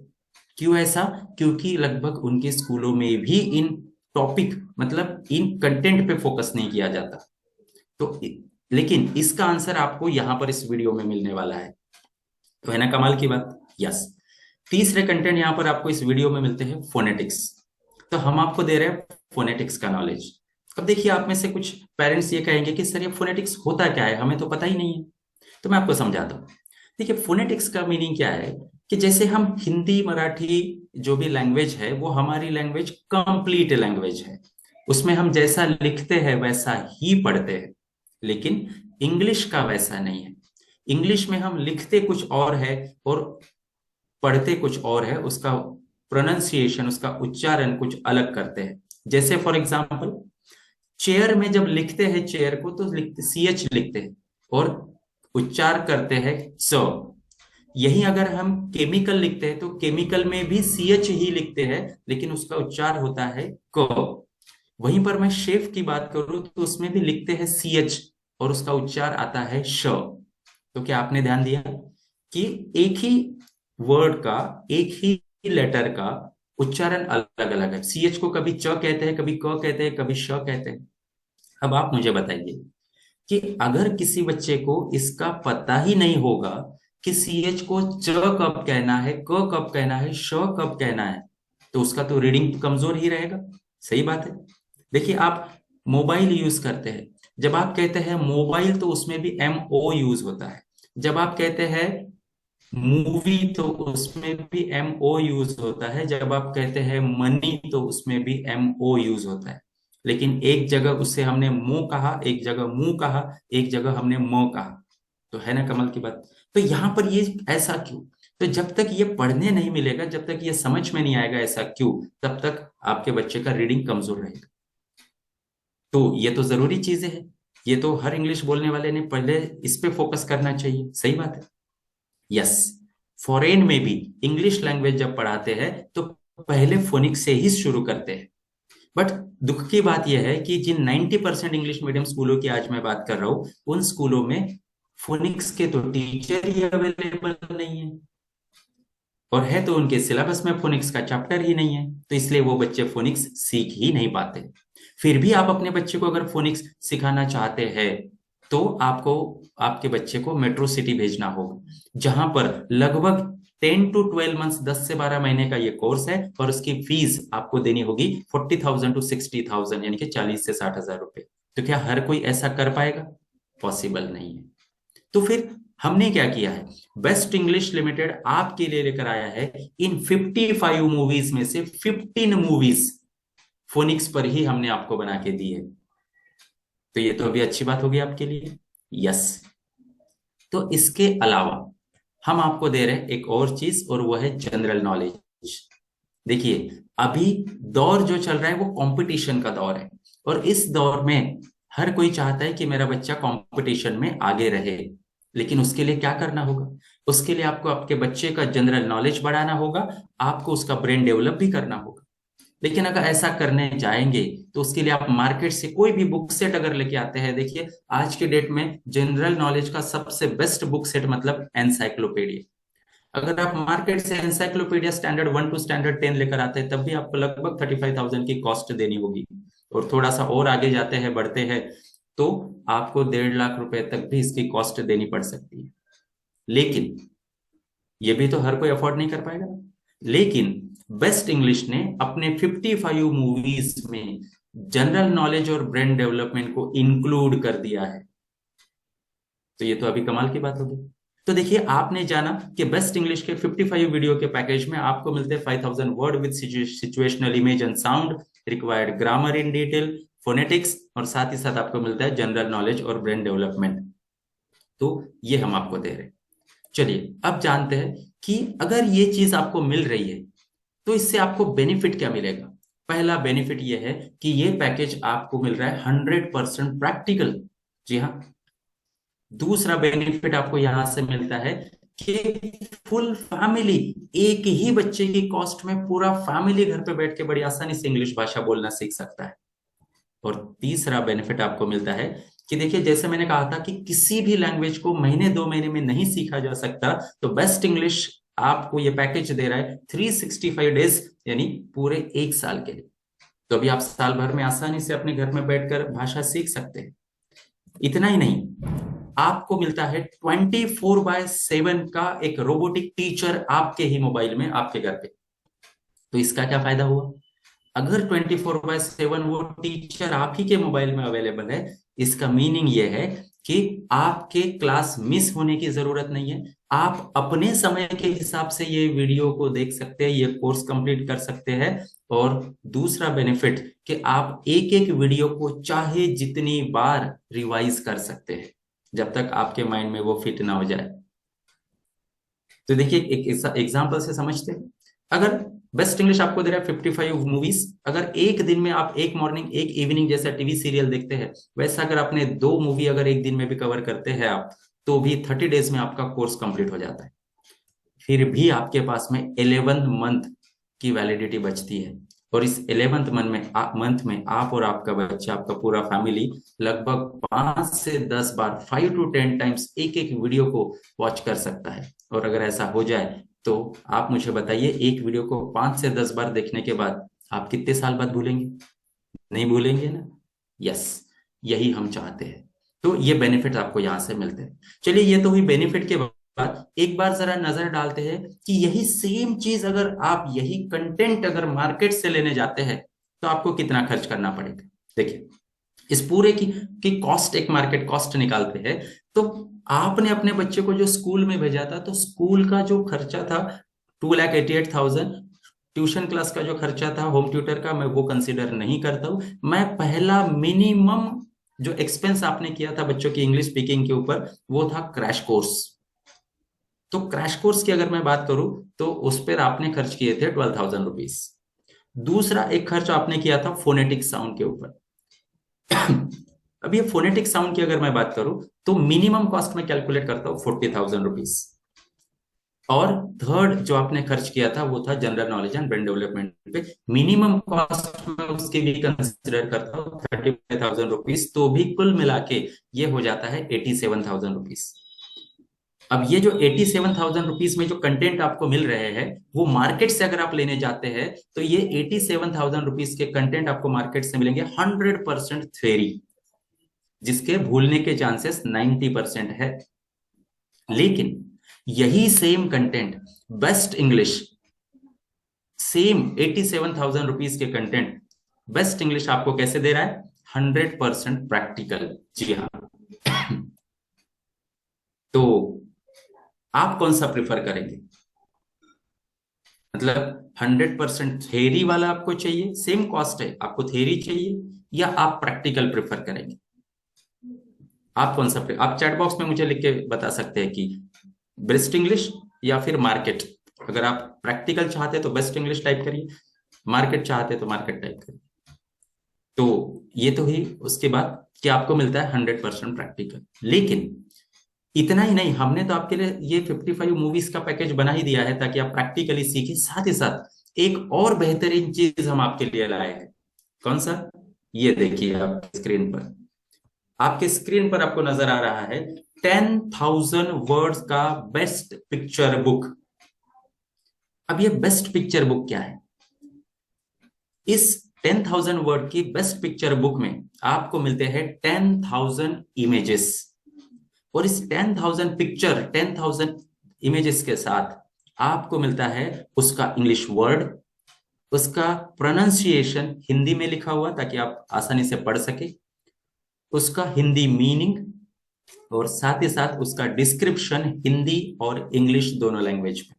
क्यों ऐसा? क्योंकि लगभग उनके स्कूलों में भी इन टॉपिक, मतलब इन कंटेंट पे फोकस नहीं किया जाता। तो लेकिन इसका आंसर आपको यहां पर इस वीडियो में मिलने वाला है। तो है ना कमाल की बात। यस। तीसरे कंटेंट यहां पर आपको इस वीडियो में मिलते हैं फोनेटिक्स। तो हम आपको दे रहे हैं फोनेटिक्स का नॉलेज। अब देखिए, आप में से कुछ पेरेंट्स ये कहेंगे कि सर ये फोनेटिक्स होता क्या है, हमें तो पता ही नहीं है। तो मैं आपको समझाता हूँ। देखिए, फोनेटिक्स का मीनिंग क्या है कि जैसे हम हिंदी मराठी जो भी लैंग्वेज है वो हमारी लैंग्वेज कंप्लीट लैंग्वेज है, उसमें हम जैसा लिखते हैं वैसा ही पढ़ते हैं। लेकिन इंग्लिश का वैसा नहीं है। इंग्लिश में हम लिखते कुछ और है और पढ़ते कुछ और है, उसका प्रोनाउंसिएशन, उसका उच्चारण कुछ अलग करते हैं। जैसे फॉर एग्जाम्पल, चेयर में जब लिखते हैं चेयर को तो लिखते CH लिखते हैं और उच्चार करते हैं च। यही अगर हम केमिकल लिखते हैं तो केमिकल में भी CH ही लिखते हैं, लेकिन उसका उच्चार होता है क। वहीं पर मैं शेफ की बात करूं तो उसमें भी लिखते हैं CH और उसका उच्चार आता है श। तो क्या आपने ध्यान दिया कि एक ही वर्ड का, एक ही लेटर का उच्चारण अलग अलग है। CH को कभी च कहते हैं, कभी क कहते हैं, कभी श कहते हैं। अब आप मुझे बताइए कि अगर किसी बच्चे को इसका पता ही नहीं होगा कि CH को च कब कहना है, क कब कहना है, श कब कहना है, तो उसका तो रीडिंग कमजोर ही रहेगा। सही बात है। देखिए, आप मोबाइल यूज करते हैं, जब आप कहते हैं मोबाइल तो उसमें भी MO यूज होता है। जब आप कहते हैं मूवी तो उसमें भी MO यूज होता है। जब आप कहते हैं मनी तो उसमें भी MO यूज होता है। लेकिन एक जगह उससे हमने मुंह कहा, एक जगह मुंह कहा, एक जगह हमने म कहा। तो है ना कमाल की बात। तो यहां पर ये ऐसा क्यों? तो जब तक ये पढ़ने नहीं मिलेगा, जब तक ये समझ में नहीं आएगा ऐसा क्यों, तब तक आपके बच्चे का रीडिंग कमजोर रहेगा। तो ये तो जरूरी चीजें हैं। ये तो हर इंग्लिश बोलने वाले ने पहले इस पे फोकस करना चाहिए। सही बात है। यस। फॉरेन में भी इंग्लिश लैंग्वेज जब पढ़ाते हैं तो पहले फोनिक्स से ही शुरू करते हैं। बट दुख की बात यह है कि जिन 90% इंग्लिश मीडियम स्कूलों की आज मैं बात कर रहा हूं, उन स्कूलों में फोनिक्स के तो टीचर ही अवेलेबल नहीं है, और है तो उनके सिलेबस में फोनिक्स का चैप्टर ही नहीं है, तो इसलिए वो बच्चे फोनिक्स सीख ही नहीं पाते। फिर भी आप अपने बच्चे को अगर फोनिक्स सिखाना चाहते हैं तो आपको आपके बच्चे को मेट्रो सिटी भेजना होगा, जहां पर लगभग 10 to 12 मंथ्स, 10 से 12 महीने का ये कोर्स है, और उसकी फीस आपको देनी होगी 40,000 to 60,000, यानी कि 40 से 60 हजार रुपए। तो क्या हर कोई ऐसा कर पाएगा? पॉसिबल नहीं है। तो फिर हमने क्या किया है, बेस्ट इंग्लिश लिमिटेड आपके लिए लेकर आया है इन 55 मूवीज में से 15 मूवीज फोनिक्स पर ही हमने आपको बना के दी है। तो ये तो अभी अच्छी बात होगी आपके लिए। यस। तो इसके अलावा हम आपको दे रहे हैं एक और चीज, और वो है जनरल नॉलेज। देखिए, अभी दौर जो चल रहा है वो कंपटीशन का दौर है, और इस दौर में हर कोई चाहता है कि मेरा बच्चा कंपटीशन में आगे रहे। लेकिन उसके लिए क्या करना होगा? उसके लिए आपको आपके बच्चे का जनरल नॉलेज बढ़ाना होगा, आपको उसका ब्रेन डेवलप भी करना होगा। लेकिन अगर ऐसा करने जाएंगे तो उसके लिए आप मार्केट से कोई भी बुक सेट अगर लेके आते हैं, देखिए आज के डेट में जनरल नॉलेज का सबसे बेस्ट बुक सेट मतलब एनसाइक्लोपीडिया। अगर आप मार्केट से एनसाइक्लोपीडिया स्टैंडर्ड 1 to स्टैंडर्ड 10 लेकर आते हैं, तब भी आपको लगभग 35,000 की कॉस्ट देनी होगी। और थोड़ा सा और आगे जाते हैं, बढ़ते हैं, तो आपको 1.5 लाख रुपए तक भी इसकी कॉस्ट देनी पड़ सकती है। लेकिन ये भी तो हर कोई अफोर्ड नहीं कर पाएगा। लेकिन बेस्ट इंग्लिश ने अपने 55 मूवीज में जनरल नॉलेज और ब्रेन डेवलपमेंट को इंक्लूड कर दिया है। तो ये तो अभी कमाल की बात होगी। तो देखिए, आपने जाना कि बेस्ट इंग्लिश के 55 वीडियो के पैकेज में आपको मिलते हैं 5,000 word with situational image and sound, required grammar in detail, phonetics, और साथ ही साथ आपको मिलता है जनरल नॉलेज और ब्रेन डेवलपमेंट। तो ये हम आपको दे रहे हैं। चलिए अब जानते हैं कि अगर ये चीज आपको मिल रही है तो इससे आपको बेनिफिट क्या मिलेगा। पहला बेनिफिट ये है कि ये पैकेज आपको मिल रहा है 100% प्रैक्टिकल। जी हाँ। दूसरा बेनिफिट आपको यहां से मिलता है कि फुल फैमिली, एक ही बच्चे की कॉस्ट में पूरा फैमिली घर पे बैठ के बड़ी आसानी से इंग्लिश भाषा बोलना सीख सकता है। और तीसरा बेनिफिट आपको मिलता है कि देखिए, जैसे मैंने कहा था कि किसी भी लैंग्वेज को महीने 2 महीने में नहीं सीखा जा सकता, तो बेस्ट इंग्लिश आपको ये पैकेज दे रहा है 365 डेज, यानी पूरे 1 साल के लिए। तो अभी आप साल भर में आसानी से अपने घर में बैठकर भाषा सीख सकते हैं। इतना ही नहीं, आपको मिलता है 24/7 का एक रोबोटिक टीचर आपके ही मोबाइल में, आपके घर पे। तो इसका क्या फायदा हुआ? अगर 24/7 वो टीचर आप ही के मोबाइल में अवेलेबल है, इसका मीनिंग ये है कि आपके क्लास मिस होने की जरूरत नहीं है। आप अपने समय के हिसाब से ये वीडियो को देख सकते हैं, ये कोर्स कंप्लीट कर सकते हैं। और दूसरा बेनिफिट कि आप एक एक वीडियो को चाहे जितनी बार रिवाइज कर सकते हैं, जब तक आपके माइंड में वो फिट ना हो जाए। तो देखिए एक एग्जाम्पल से समझते हैं। अगर बेस्ट इंग्लिश आपको दे रहा है 55 मूवीज, अगर एक दिन में आप एक मॉर्निंग एक इवनिंग जैसा टीवी सीरियल देखते हैं, वैसा अगर आपने 2 मूवी अगर एक दिन में भी कवर करते हैं आप, तो भी 30 डेज में आपका कोर्स कंप्लीट हो जाता है। फिर भी आपके पास में 11 मंथ की वैलिडिटी बचती है। और इस 11th मंथ में आप और आपका बच्चा, आपका पूरा फैमिली लगभग 5 से 10 बार, 5 to 10 टाइम्स एक एक वीडियो को वॉच कर सकता है। और अगर ऐसा हो जाए तो आप मुझे बताइए, एक वीडियो को 5 से 10 बार देखने के बाद आप कितने साल बाद भूलेंगे? नहीं भूलेंगे ना। यस, यही हम चाहते हैं। तो ये बेनिफिट आपको यहां से मिलते हैं। चलिए, ये तो हुई बेनिफिट के बाद। एक बार जरा नजर डालते हैं कि यही सेम चीज अगर आप यही कंटेंट अगर मार्केट से लेने जाते हैं तो आपको कितना खर्च करना पड़ेगा। देखिए, इस पूरे की कॉस्ट, एक मार्केट कॉस्ट निकालते हैं। तो आपने अपने बच्चे को जो स्कूल में भेजा था, तो स्कूल का जो खर्चा था 2,88,000। ट्यूशन क्लास का जो खर्चा था, होम ट्यूटर का, मैं वो कंसीडर नहीं करता हूं। मैं पहला मिनिमम जो एक्सपेंस आपने किया था बच्चों की इंग्लिश स्पीकिंग के ऊपर, वो था क्रैश कोर्स। तो क्रैश कोर्स की अगर मैं बात करूं तो उस पर आपने खर्च किए थे 12,000 रुपीज। दूसरा एक खर्च आपने किया था फोनेटिक साउंड के ऊपर। अब ये फोनेटिक साउंड की अगर मैं बात करूं तो मिनिमम कॉस्ट में कैलकुलेट करता हूं 40,000 रुपीज। और थर्ड जो आपने खर्च किया था वो था general knowledge and brain development पे। मिनिमम कॉस्ट में उसकी भी कंसिडर करता हूँ 35,000 रुपीज। तो भी कुल मिला के ये हो जाता है 87,000 रुपीज। अब ये जो 87,000 रुपीज में जो कंटेंट आपको मिल रहे हैं, वो मार्केट से अगर आप लेने जाते हैं तो ये 87,000 रुपीज के कंटेंट आपको मार्केट से मिलेंगे 100% थ्योरी, जिसके भूलने के चांसेस 90% है। लेकिन यही same content best English, same 87,000 rupees के कंटेंट बेस्ट इंग्लिश आपको कैसे दे रहा है? 100% प्रैक्टिकल। जी हाँ। तो आप कौन सा प्रिफर करेंगे? मतलब 100% थ्योरी वाला आपको चाहिए, सेम कॉस्ट है, आपको थ्योरी चाहिए, या आप प्रैक्टिकल प्रिफर करेंगे? आप कौन सा आप चैट बॉक्स में मुझे लिख के बता सकते हैं कि बेस्ट इंग्लिश या फिर मार्केट। अगर आप प्रैक्टिकल चाहते हैं तो बेस्ट इंग्लिश टाइप करिए, मार्केट चाहते हैं तो मार्केट टाइप करिए। तो ये तो ही उसके बाद कि आपको मिलता है 100% प्रैक्टिकल। लेकिन इतना ही नहीं, हमने तो आपके लिए ये 55 मूवीज का पैकेज बना ही दिया है ताकि आप प्रैक्टिकली सीखें। साथ ही साथ एक और बेहतरीन चीज हम आपके लिए लाए हैं। कौन सा? ये देखिए आपकी स्क्रीन पर, आपके स्क्रीन पर आपको नजर आ रहा है 10,000 वर्ड्स का बेस्ट पिक्चर बुक। अब ये बेस्ट पिक्चर बुक क्या है? इस 10,000 वर्ड की बेस्ट पिक्चर बुक में आपको मिलते हैं 10,000 इमेजेस। और इस 10,000 पिक्चर, 10,000 इमेजेस के साथ आपको मिलता है उसका इंग्लिश वर्ड, उसका प्रोनाउंसिएशन हिंदी में लिखा हुआ ताकि आप आसानी से पढ़ सके, उसका हिंदी मीनिंग, और साथ ही साथ उसका डिस्क्रिप्शन हिंदी और इंग्लिश दोनों लैंग्वेज में।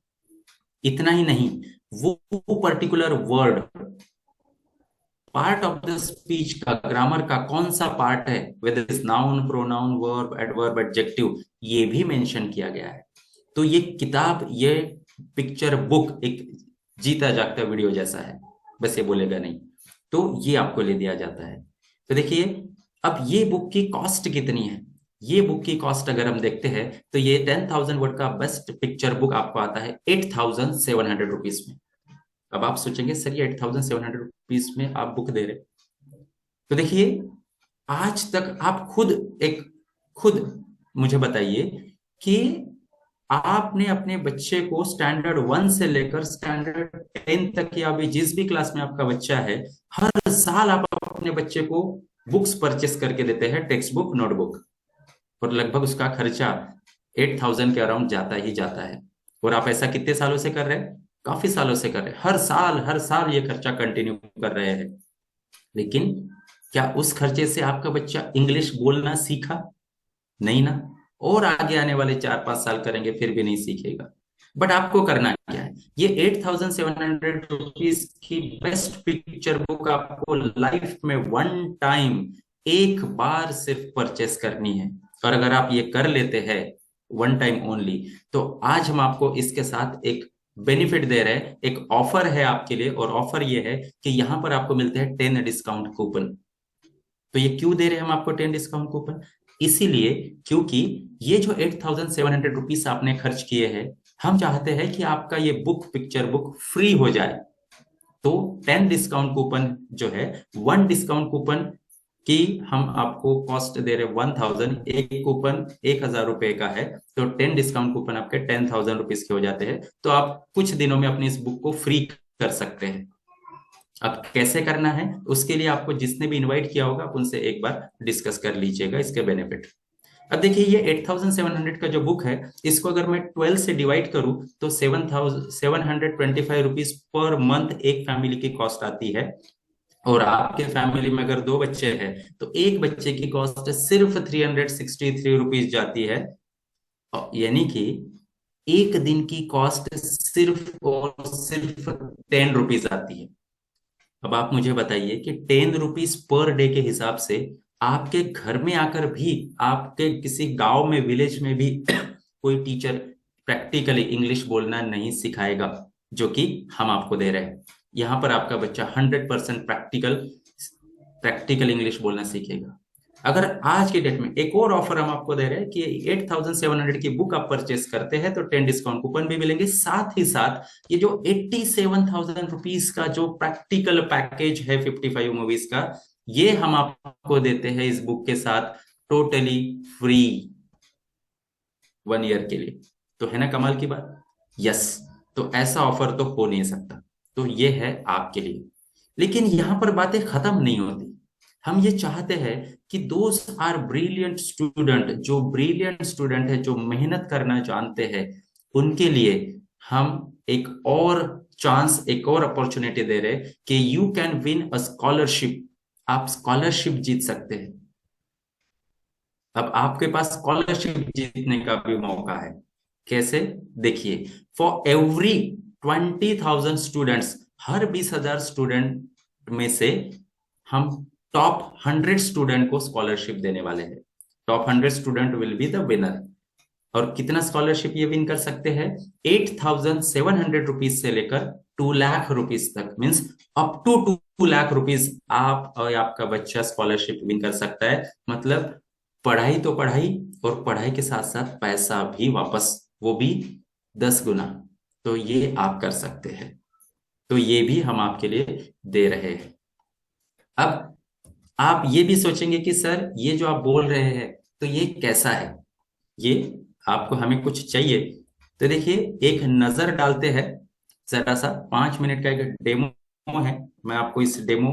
इतना ही नहीं, वो particular word, part of the speech का, ग्रामर का कौन सा पार्ट है, whether is noun, pronoun, verb, adverb, adjective, ये भी मेंशन किया गया है। तो ये किताब, ये पिक्चर बुक एक जीता जागता वीडियो जैसा है, बस ये बोलेगा नहीं। तो ये आपको ले दिया जाता है। तो देखिए, अब ये बुक की कॉस्ट कितनी है? ये बुक की कॉस्ट अगर हम देखते हैं तो ये 10,000 वर्ड का बेस्ट पिक्चर बुक आपको आता है 8,700 रुपीज में। अब आप सोचेंगे सर ये 8,700 रुपीज में आप बुक दे रहे, तो देखिए, आज तक आप खुद मुझे बताइए कि आपने अपने बच्चे को स्टैंडर्ड 1 से लेकर स्टैंडर्ड 10 तक, या अभी जिस भी क्लास में आपका बच्चा है, हर साल आप अपने बच्चे को बुक्स परचेस करके देते हैं, टेक्स्ट बुक, नोटबुक, और लगभग उसका खर्चा 8,000 के अराउंड जाता ही जाता है। और आप ऐसा कितने सालों से कर रहे हैं? काफी सालों से कर रहे हैं, हर साल ये खर्चा कंटिन्यू कर रहे हैं। लेकिन क्या उस खर्चे से आपका बच्चा इंग्लिश बोलना सीखा? नहीं ना। और आगे आने वाले 4-5 साल करेंगे फिर भी नहीं सीखेगा। बट आपको करना क्या है, ये 8,700 रुपीज की बेस्ट पिक्चर बुक आपको लाइफ में वन टाइम, एक बार सिर्फ परचेस करनी है। और अगर आप ये कर लेते हैं वन टाइम ओनली, तो आज हम आपको इसके साथ एक बेनिफिट दे रहे हैं, एक ऑफर है आपके लिए। और ऑफर ये है कि यहाँ पर आपको मिलते हैं 10 डिस्काउंट कूपन। तो ये क्यों दे रहे हैं हम आपको 10 डिस्काउंट कूपन? इसीलिए क्योंकि ये जो 8,700 रुपीज आपने खर्च किए हैं, हम चाहते हैं कि आपका ये बुक, पिक्चर बुक फ्री हो जाए। तो 10 डिस्काउंट कूपन जो है, वन डिस्काउंट कूपन की हम आपको कॉस्ट दे रहे 1,000, एक कूपन 1,000 रुपए का है। तो 10 डिस्काउंट कूपन आपके 10,000 रुपीज के हो जाते हैं। तो आप कुछ दिनों में अपनी इस बुक को फ्री कर सकते हैं। अब कैसे करना है, उसके लिए आपको जिसने भी इनवाइट किया होगा आप उनसे एक बार डिस्कस कर लीजिएगा इसके बेनिफिट। अब देखिए, ये 8,700 का जो बुक है, इसको अगर मैं 12 से डिवाइड करूं तो 7,725 रुपीज पर मंथ एक फैमिली की कॉस्ट आती है। और आपके फैमिली में अगर 2 बच्चे हैं तो एक बच्चे की कॉस्ट सिर्फ 363 रुपीज जाती है। यानी कि एक दिन की कॉस्ट सिर्फ और सिर्फ 10 रुपीज आती है। अब आप मुझे बताइए कि 10 रुपीज पर डे के हिसाब से आपके घर में आकर भी, आपके किसी गांव में, विलेज में भी कोई टीचर प्रैक्टिकली इंग्लिश बोलना नहीं सिखाएगा, जो कि हम आपको दे रहे हैं। यहाँ पर आपका बच्चा 100% प्रैक्टिकल इंग्लिश बोलना सीखेगा। अगर आज के डेट में एक और ऑफर हम आपको दे रहे हैं कि 8,700 की बुक आप परचेस करते हैं तो 10 डिस्काउंट कूपन भी मिलेंगे। साथ ही साथ ये जो 87,000 रुपीज का जो प्रैक्टिकल पैकेज है 55 मूवीज का, ये हम आपको देते हैं इस बुक के साथ टोटली फ्री 1 ईयर के लिए। तो है ना कमाल की बात? यस। तो ऐसा ऑफर तो हो नहीं सकता। तो ये है आपके लिए। लेकिन यहां पर बातें खत्म नहीं होती। हम ये चाहते हैं कि दोस्त आर ब्रिलियंट स्टूडेंट, जो ब्रिलियंट स्टूडेंट है, जो मेहनत करना जानते हैं, उनके लिए हम एक और चांस, एक और अपॉर्चुनिटी दे रहे हैं कि you can win a scholarship. आप स्कॉलरशिप जीत सकते हैं। अब आपके पास स्कॉलरशिप जीतने का भी मौका है। कैसे? देखिए, for every 20,000 students, her 20,000 student में से हम टॉप 100 स्टूडेंट को स्कॉलरशिप देने वाले हैं। Top 100 student will be the winner. और कितना स्कॉलरशिप ये विन कर सकते हैं? 8,700 रुपीज से लेकर 2 लाख रुपीज तक, means up to 2 lakh rupees आप और आपका बच्चा स्कॉलरशिप विन कर सकता है। मतलब पढ़ाई तो पढ़ाई, और पढ़ाई के साथ साथ पैसा भी वापस, वो भी 10 गुना। तो ये आप कर सकते हैं। तो ये भी हम आपके लिए दे रहे हैं। अब आप ये भी सोचेंगे कि सर ये जो आप बोल रहे हैं तो ये कैसा है, ये आपको, हमें कुछ चाहिए। तो देखिए, एक नजर डालते हैं जरा सा। 5 मिनट का एक डेमो है। मैं आपको इस डेमो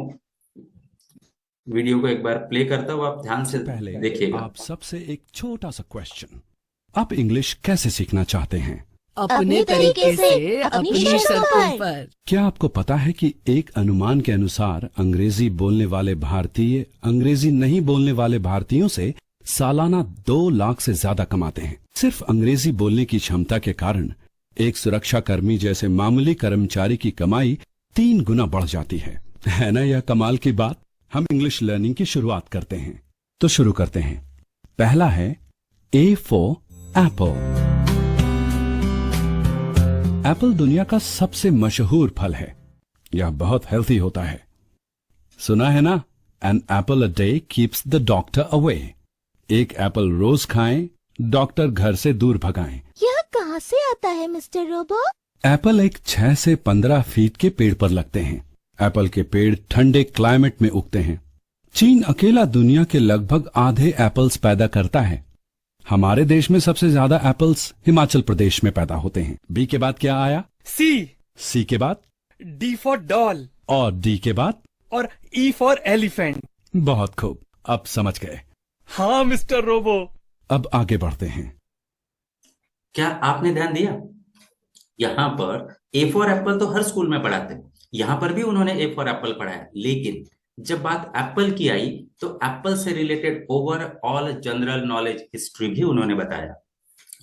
वीडियो को एक बार प्ले करता हूँ, आप ध्यान से सबसे पहले देखिएगा। आप सबसे एक छोटा सा क्वेश्चन, आप इंग्लिश कैसे सीखना चाहते हैं? अपने तरीके से, अपनी शर्तों पर। क्या आपको पता है कि एक अनुमान के अनुसार अंग्रेजी बोलने वाले भारतीय अंग्रेजी नहीं बोलने वाले भारतीयों से सालाना 2 लाख से ज्यादा कमाते हैं? सिर्फ अंग्रेजी बोलने की क्षमता के कारण एक सुरक्षा कर्मी जैसे मामूली कर्मचारी की कमाई 3 गुना बढ़ जाती है ना यह कमाल की बात? हम इंग्लिश लर्निंग की शुरुआत करते हैं। तो शुरू करते हैं। पहला है A फॉर एप्पल। एप्पल दुनिया का सबसे मशहूर फल है। यह बहुत हेल्थी होता है। सुना है ना, an apple a day keeps the doctor away. एक एप्पल रोज खाएं, डॉक्टर घर से दूर भगाएं। यह कहाँ से आता है मिस्टर रोबो? एप्पल एक 6 से 15 फीट के पेड़ पर लगते हैं। एप्पल के पेड़ ठंडे क्लाइमेट में उगते हैं। चीन अकेला दुनिया के लगभग आधे एप्पल्स पैदा करता है। हमारे देश में सबसे ज्यादा एप्पल्स हिमाचल प्रदेश में पैदा होते हैं। बी के बाद क्या आया? सी के बाद डी फॉर डॉल, और डी के बाद और ई फॉर एलिफेंट। बहुत खूब, अब समझ गए। हाँ मिस्टर रोबो। अब आगे बढ़ते हैं। क्या आपने ध्यान दिया? यहाँ पर ए फॉर एप्पल तो हर स्कूल में पढ़ाते हैं, यहां पर भी उन्होंने ए फॉर एप्पल पढ़ाया, लेकिन जब बात एप्पल की आई तो एप्पल से related overall general knowledge history भी उन्होंने बताया।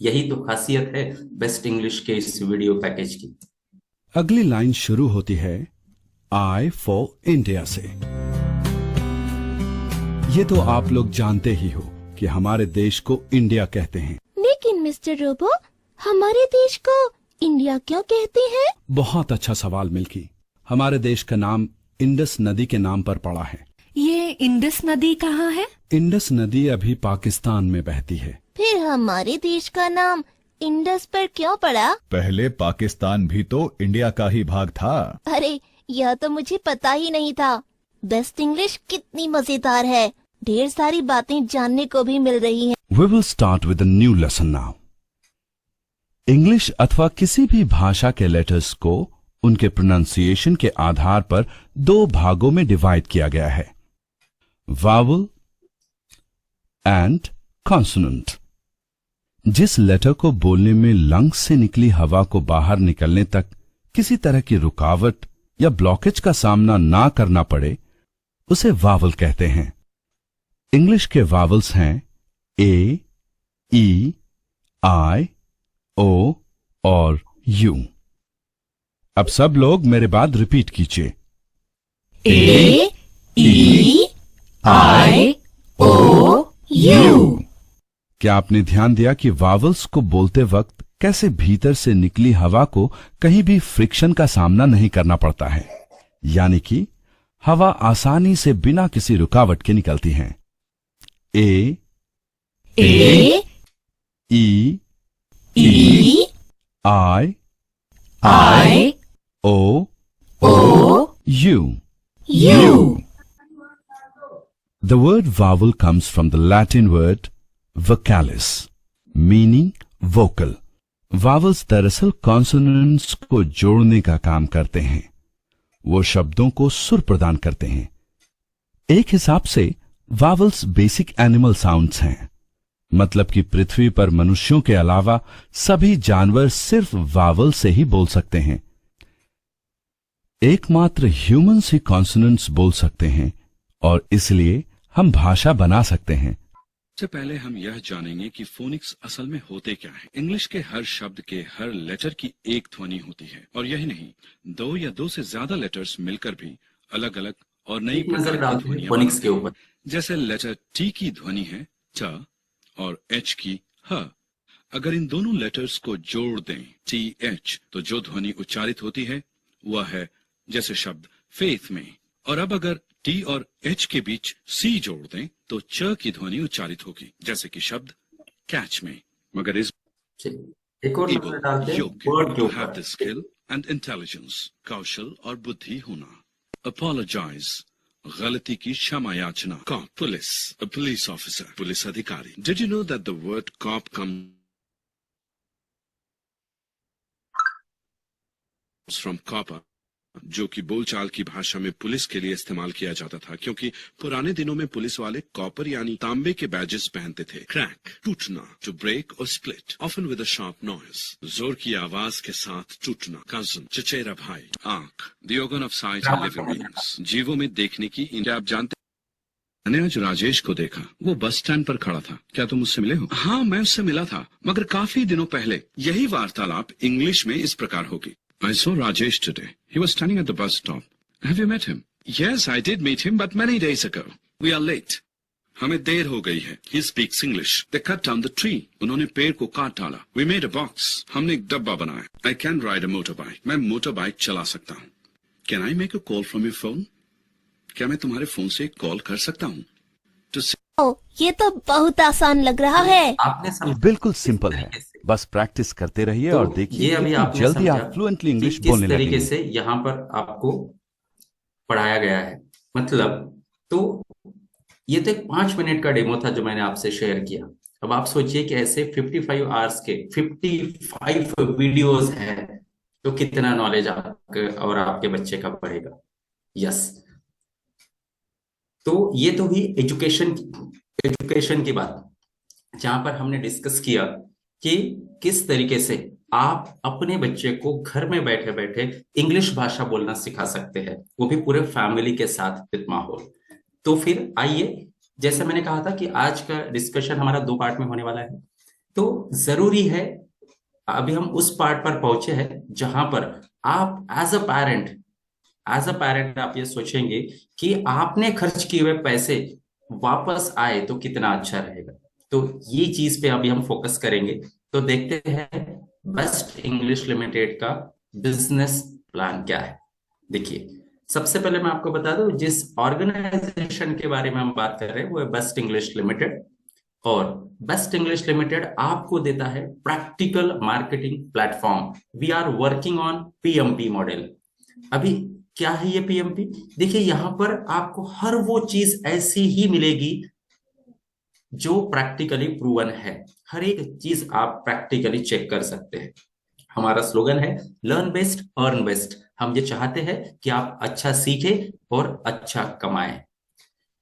यही तो खासियत है बेस्ट इंग्लिश के इस वीडियो पैकेज की। अगली लाइन शुरू होती है आई फॉर इंडिया से। ये तो आप लोग जानते ही हो कि हमारे देश को इंडिया कहते हैं। लेकिन मिस्टर रोबो, हमारे देश को इंडिया क्यों कहते हैं? बहुत अच्छा सवाल मिल्की। हमारे देश का नाम इंडस नदी के नाम पर पड़ा है। ये इंडस नदी कहाँ है? इंडस नदी अभी पाकिस्तान में बहती है। फिर हमारे देश का नाम इंडस पर क्यों पड़ा? पहले पाकिस्तान भी तो इंडिया का ही भाग था। अरे, यह तो मुझे पता ही नहीं था। बेस्ट इंग्लिश कितनी मजेदार है, ढेर सारी बातें जानने को भी मिल रही हैं। We will start with a new lesson now. English अथवा किसी भी भाषा के लेटर्स को उनके प्रोनाउंसिएशन के आधार पर दो भागों में डिवाइड किया गया है, वावल एंड कॉन्सोनेंट। जिस लेटर को बोलने में लंग्स से निकली हवा को बाहर निकलने तक किसी तरह की रुकावट या ब्लॉकेज का सामना ना करना पड़े, उसे वावल कहते हैं। इंग्लिश के वावल्स हैं ए, ई, आई, ओ और यू। अब सब लोग मेरे बाद रिपीट कीजिए। ए, ई, आई, ओ, यू। क्या आपने ध्यान दिया कि वावल्स को बोलते वक्त कैसे भीतर से निकली हवा को कहीं भी फ्रिक्शन का सामना नहीं करना पड़ता है, यानी कि हवा आसानी से बिना किसी रुकावट के निकलती है। A, A, E, E, I, I, O, O, U. U. The word vowel comes from the Latin word vocalis, meaning vocal. Vowels दरअसल कॉन्सोनेंट्स को जोड़ने का काम करते हैं। वो शब्दों को सुर प्रदान करते हैं। एक हिसाब से वावल्स बेसिक एनिमल साउंड्स हैं, मतलब कि पृथ्वी पर मनुष्यों के अलावा सभी जानवर सिर्फ वावल से ही बोल सकते हैं। एकमात्र ह्यूमंस ही कॉन्सोनेंट्स बोल सकते हैं और इसलिए हम भाषा बना सकते हैं। सबसे पहले हम यह जानेंगे कि फोनिक्स असल में होते क्या है। इंग्लिश के हर शब्द के हर लेटर की एक ध्वनि होती है, और यही नहीं, दो या दो से ज्यादा लेटर्स मिलकर भी अलग अलग और नई एक नजर प्रकार की डालते हैं ध्वनियां फोनिक्स के बनाते हैं। ऊपर। जैसे लेटर टी की ध्वनि है ट और एच की ह। अगर इन दोनों लेटर्स को जोड़ दें टी एच, तो जो ध्वनि उच्चारित होती है वह है जैसे शब्द फेथ में। और अब अगर टी और एच के बीच सी जोड़ दें तो च की ध्वनि उच्चारित होगी, जैसे कि शब्द कैच में। मगर इस एक और नजर डालते हैं वर्ड के to have ऊपर। the skill and intelligence, कौशल और बुद्धि होना। Apologize, गलती की क्षमा याचना। Cop, police, a police officer, police अधिकारी। Did you know that the word cop comes from copper, जो कि बोलचाल की भाषा में पुलिस के लिए इस्तेमाल किया जाता था, क्योंकि पुराने दिनों में पुलिस वाले कॉपर यानी तांबे के बैजेस पहनते थे। क्रैक, टूटना, टू ब्रेक और split, often with a sharp noise, जोर की आवाज के साथ टूटना। कजन, चचेरा भाई। आंख, the organ of site in living beings, जीवों में देखने की। क्या आप जानते? मैंने आज राजेश को देखा, वो बस स्टैंड पर खड़ा था। क्या तुम उससे मिले हो? हाँ, मैं उससे मिला था, मगर काफी दिनों पहले। यही वार्तालाप इंग्लिश में इस प्रकार होगी। I saw Rajesh today. He was standing at the bus stop. Have you met him? Yes, I did meet him, but many days ago. We are late. हमें देर हो गई है। He speaks English. They cut down the tree. उन्होंने पेड़ को काट डाला। We made a box. हमने एक डब्बा बनाया। I can ride a motorbike. मैं मोटरबाइक चला सकता हूँ। Can I make a call from your phone? क्या मैं तुम्हारे फोन से कॉल कर सकता हूँ? To ओ, ये तो बहुत आसान लग रहा है। आपने समझा बिल्कुल सिंपल है, बस प्रैक्टिस करते रहिए और तो देखिए ये अभी कितनी आपने जल्दी समझा आप फ्लुएंटली कि इंग्लिश किस बोलने तरीके लगेंगे। से यहाँ पर आपको पढ़ाया गया है। मतलब तो ये तो एक 5 मिनट का डेमो था जो मैंने आपसे शेयर किया। अब आप सोचिए कि ऐसे 55 आवर्स के 55 वीडियोस हैं, तो कितना नॉलेज आपके और आपके बच्चे का बढ़ेगा। यस, तो ये तो हुई एजुकेशन की बात, जहां पर हमने डिस्कस किया कि किस तरीके से आप अपने बच्चे को घर में बैठे बैठे इंग्लिश भाषा बोलना सिखा सकते हैं, वो भी पूरे फैमिली के साथ विद माहौल। तो फिर आइए, जैसे मैंने कहा था कि आज का डिस्कशन हमारा 2 पार्ट में होने वाला है, तो जरूरी है अभी हम उस पार्ट पर पहुंचे हैं जहां पर आप एज अ पैरेंट आप ये सोचेंगे कि आपने खर्च किए हुए पैसे वापस आए तो कितना अच्छा रहेगा। तो ये चीज पे अभी हम फोकस करेंगे। तो देखते हैं बेस्ट इंग्लिश लिमिटेड का बिजनेस प्लान क्या है। देखिए, सबसे पहले मैं आपको बता दूं, जिस ऑर्गेनाइजेशन के बारे में हम बात कर रहे हैं वो है बेस्ट इंग्लिश लिमिटेड। और बेस्ट इंग्लिश लिमिटेड आपको देता है practical marketing platform. We are working on PMP model. अभी क्या है ये पीएमपी? देखिए, यहां पर आपको हर वो चीज ऐसी ही मिलेगी जो प्रैक्टिकली प्रूवन है। हर एक चीज आप प्रैक्टिकली चेक कर सकते हैं। हमारा स्लोगन है लर्न बेस्ट अर्न बेस्ट। हम ये चाहते हैं कि आप अच्छा सीखें और अच्छा कमाएं।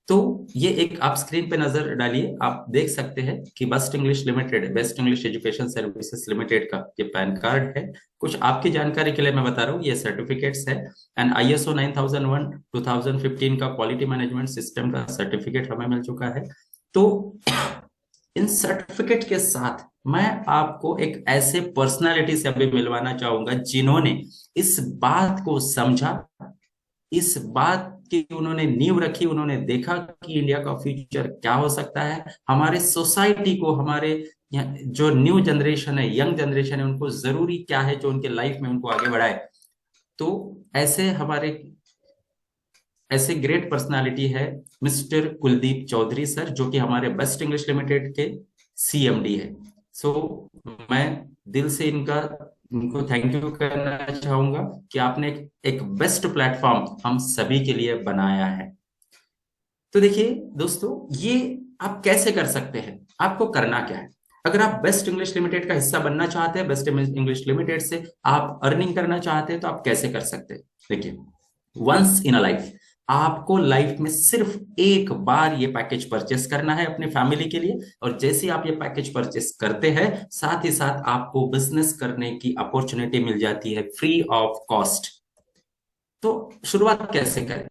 तो ये एक आप स्क्रीन पे नजर डालिए, आप देख सकते हैं कि best English limited, best English education services limited का ये पैन कार्ड है। कुछ आपकी जानकारी के लिए मैं बता रहा हूँ, ये सर्टिफिकेट्स है। एंड ISO 9001 2015 का क्वालिटी मैनेजमेंट सिस्टम का सर्टिफिकेट हमें मिल चुका है। तो इन सर्टिफिकेट के साथ मैं आपको एक ऐसे पर्सनालिटी से अभी मिलवाना चाहूंगा जिन्होंने इस बात को समझा, इस बात की उन्होंने नींव रखी, उन्होंने देखा कि इंडिया का फ्यूचर क्या हो सकता है, हमारे सोसाइटी को, हमारे जो न्यू जनरेशन है, यंग जनरेशन है, उनको जरूरी क्या है जो उनके लाइफ में उनको आगे बढ़ाए। तो ऐसे ग्रेट पर्सनालिटी है मिस्टर कुलदीप चौधरी सर, जो कि हमारे बेस्ट इंग्लिश लिमिटेड के CMD है। सो मैं दिल से इनको थैंक यू करना चाहूंगा कि आपने एक बेस्ट प्लेटफॉर्म हम सभी के लिए बनाया है। तो देखिए दोस्तों, ये आप कैसे कर सकते हैं, आपको करना क्या है। अगर आप बेस्ट इंग्लिश लिमिटेड का हिस्सा बनना चाहते हैं, बेस्ट इंग्लिश लिमिटेड से आप अर्निंग करना चाहते हैं, तो आप कैसे कर सकते हैं। देखिए, वंस इन अ लाइफ, आपको लाइफ में सिर्फ एक बार ये पैकेज परचेस करना है अपने फैमिली के लिए। और जैसे आप ये पैकेज परचेस करते हैं, साथ ही साथ आपको बिजनेस करने की अपॉर्चुनिटी मिल जाती है फ्री ऑफ कॉस्ट। तो शुरुआत कैसे करें?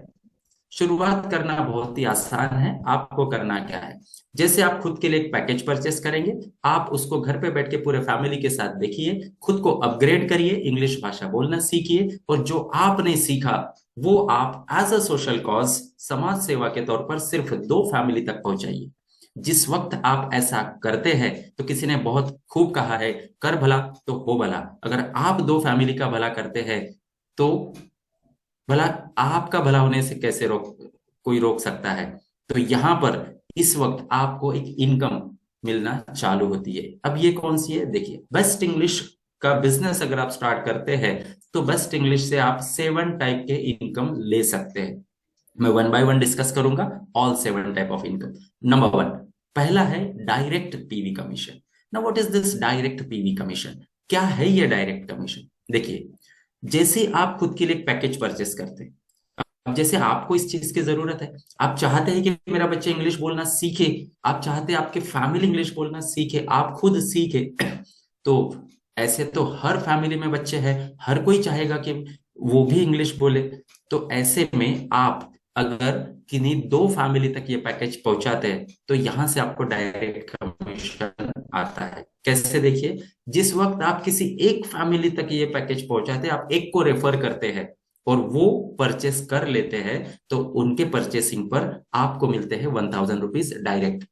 शुरुआत करना बहुत ही आसान है। आपको करना क्या है, जैसे आप खुद के लिए एक पैकेज परचेस करेंगे, आप उसको घर पे बैठ के पूरे फैमिली के साथ देखिए, खुद को अपग्रेड करिए, इंग्लिश भाषा बोलना सीखिए, और जो आपने सीखा वो आप एज अ सोशल कॉज, समाज सेवा के तौर पर सिर्फ 2 फैमिली तक पहुंचाइए। जिस वक्त आप ऐसा करते हैं, तो किसी ने बहुत खूब कहा है, कर भला तो हो भला। अगर आप 2 फैमिली का भला करते हैं तो भला आपका भला होने से कैसे कोई रोक सकता है। तो यहां पर इस वक्त आपको एक इनकम मिलना चालू होती है। अब ये कौन सी है? देखिए, बेस्ट इंग्लिश का बिजनेस अगर आप स्टार्ट करते हैं तो बेस्ट इंग्लिश से आप 7 टाइप के इनकम ले सकते हैं। मैं 1 बाय 1 डिस्कस करूंगा all 7 type of income. Number 1, पहला है direct PV commission. Now what is this direct PV commission? क्या है ये डायरेक्ट कमीशन? देखिए, जैसे आप खुद के लिए पैकेज परचेस करते हैं, अब जैसे आपको इस चीज की जरूरत है, आप चाहते हैं कि मेरा बच्चा इंग्लिश बोलना सीखे, आप चाहते हैं आपके फैमिली इंग्लिश बोलना सीखे, आप खुद सीखे, तो ऐसे तो हर फैमिली में बच्चे हैं, हर कोई चाहेगा कि वो भी इंग्लिश बोले। तो ऐसे में आप अगर किन्हीं 2 फैमिली तक ये पैकेज पहुंचाते हैं तो यहां से आपको डायरेक्ट कमीशन आता है। कैसे? देखिए, जिस वक्त आप किसी एक फैमिली तक ये पैकेज पहुंचाते हैं, आप एक को रेफर करते हैं और वो परचेस कर लेते हैं, तो उनके परचेसिंग पर आपको मिलते हैं 1000 रुपीज डायरेक्ट।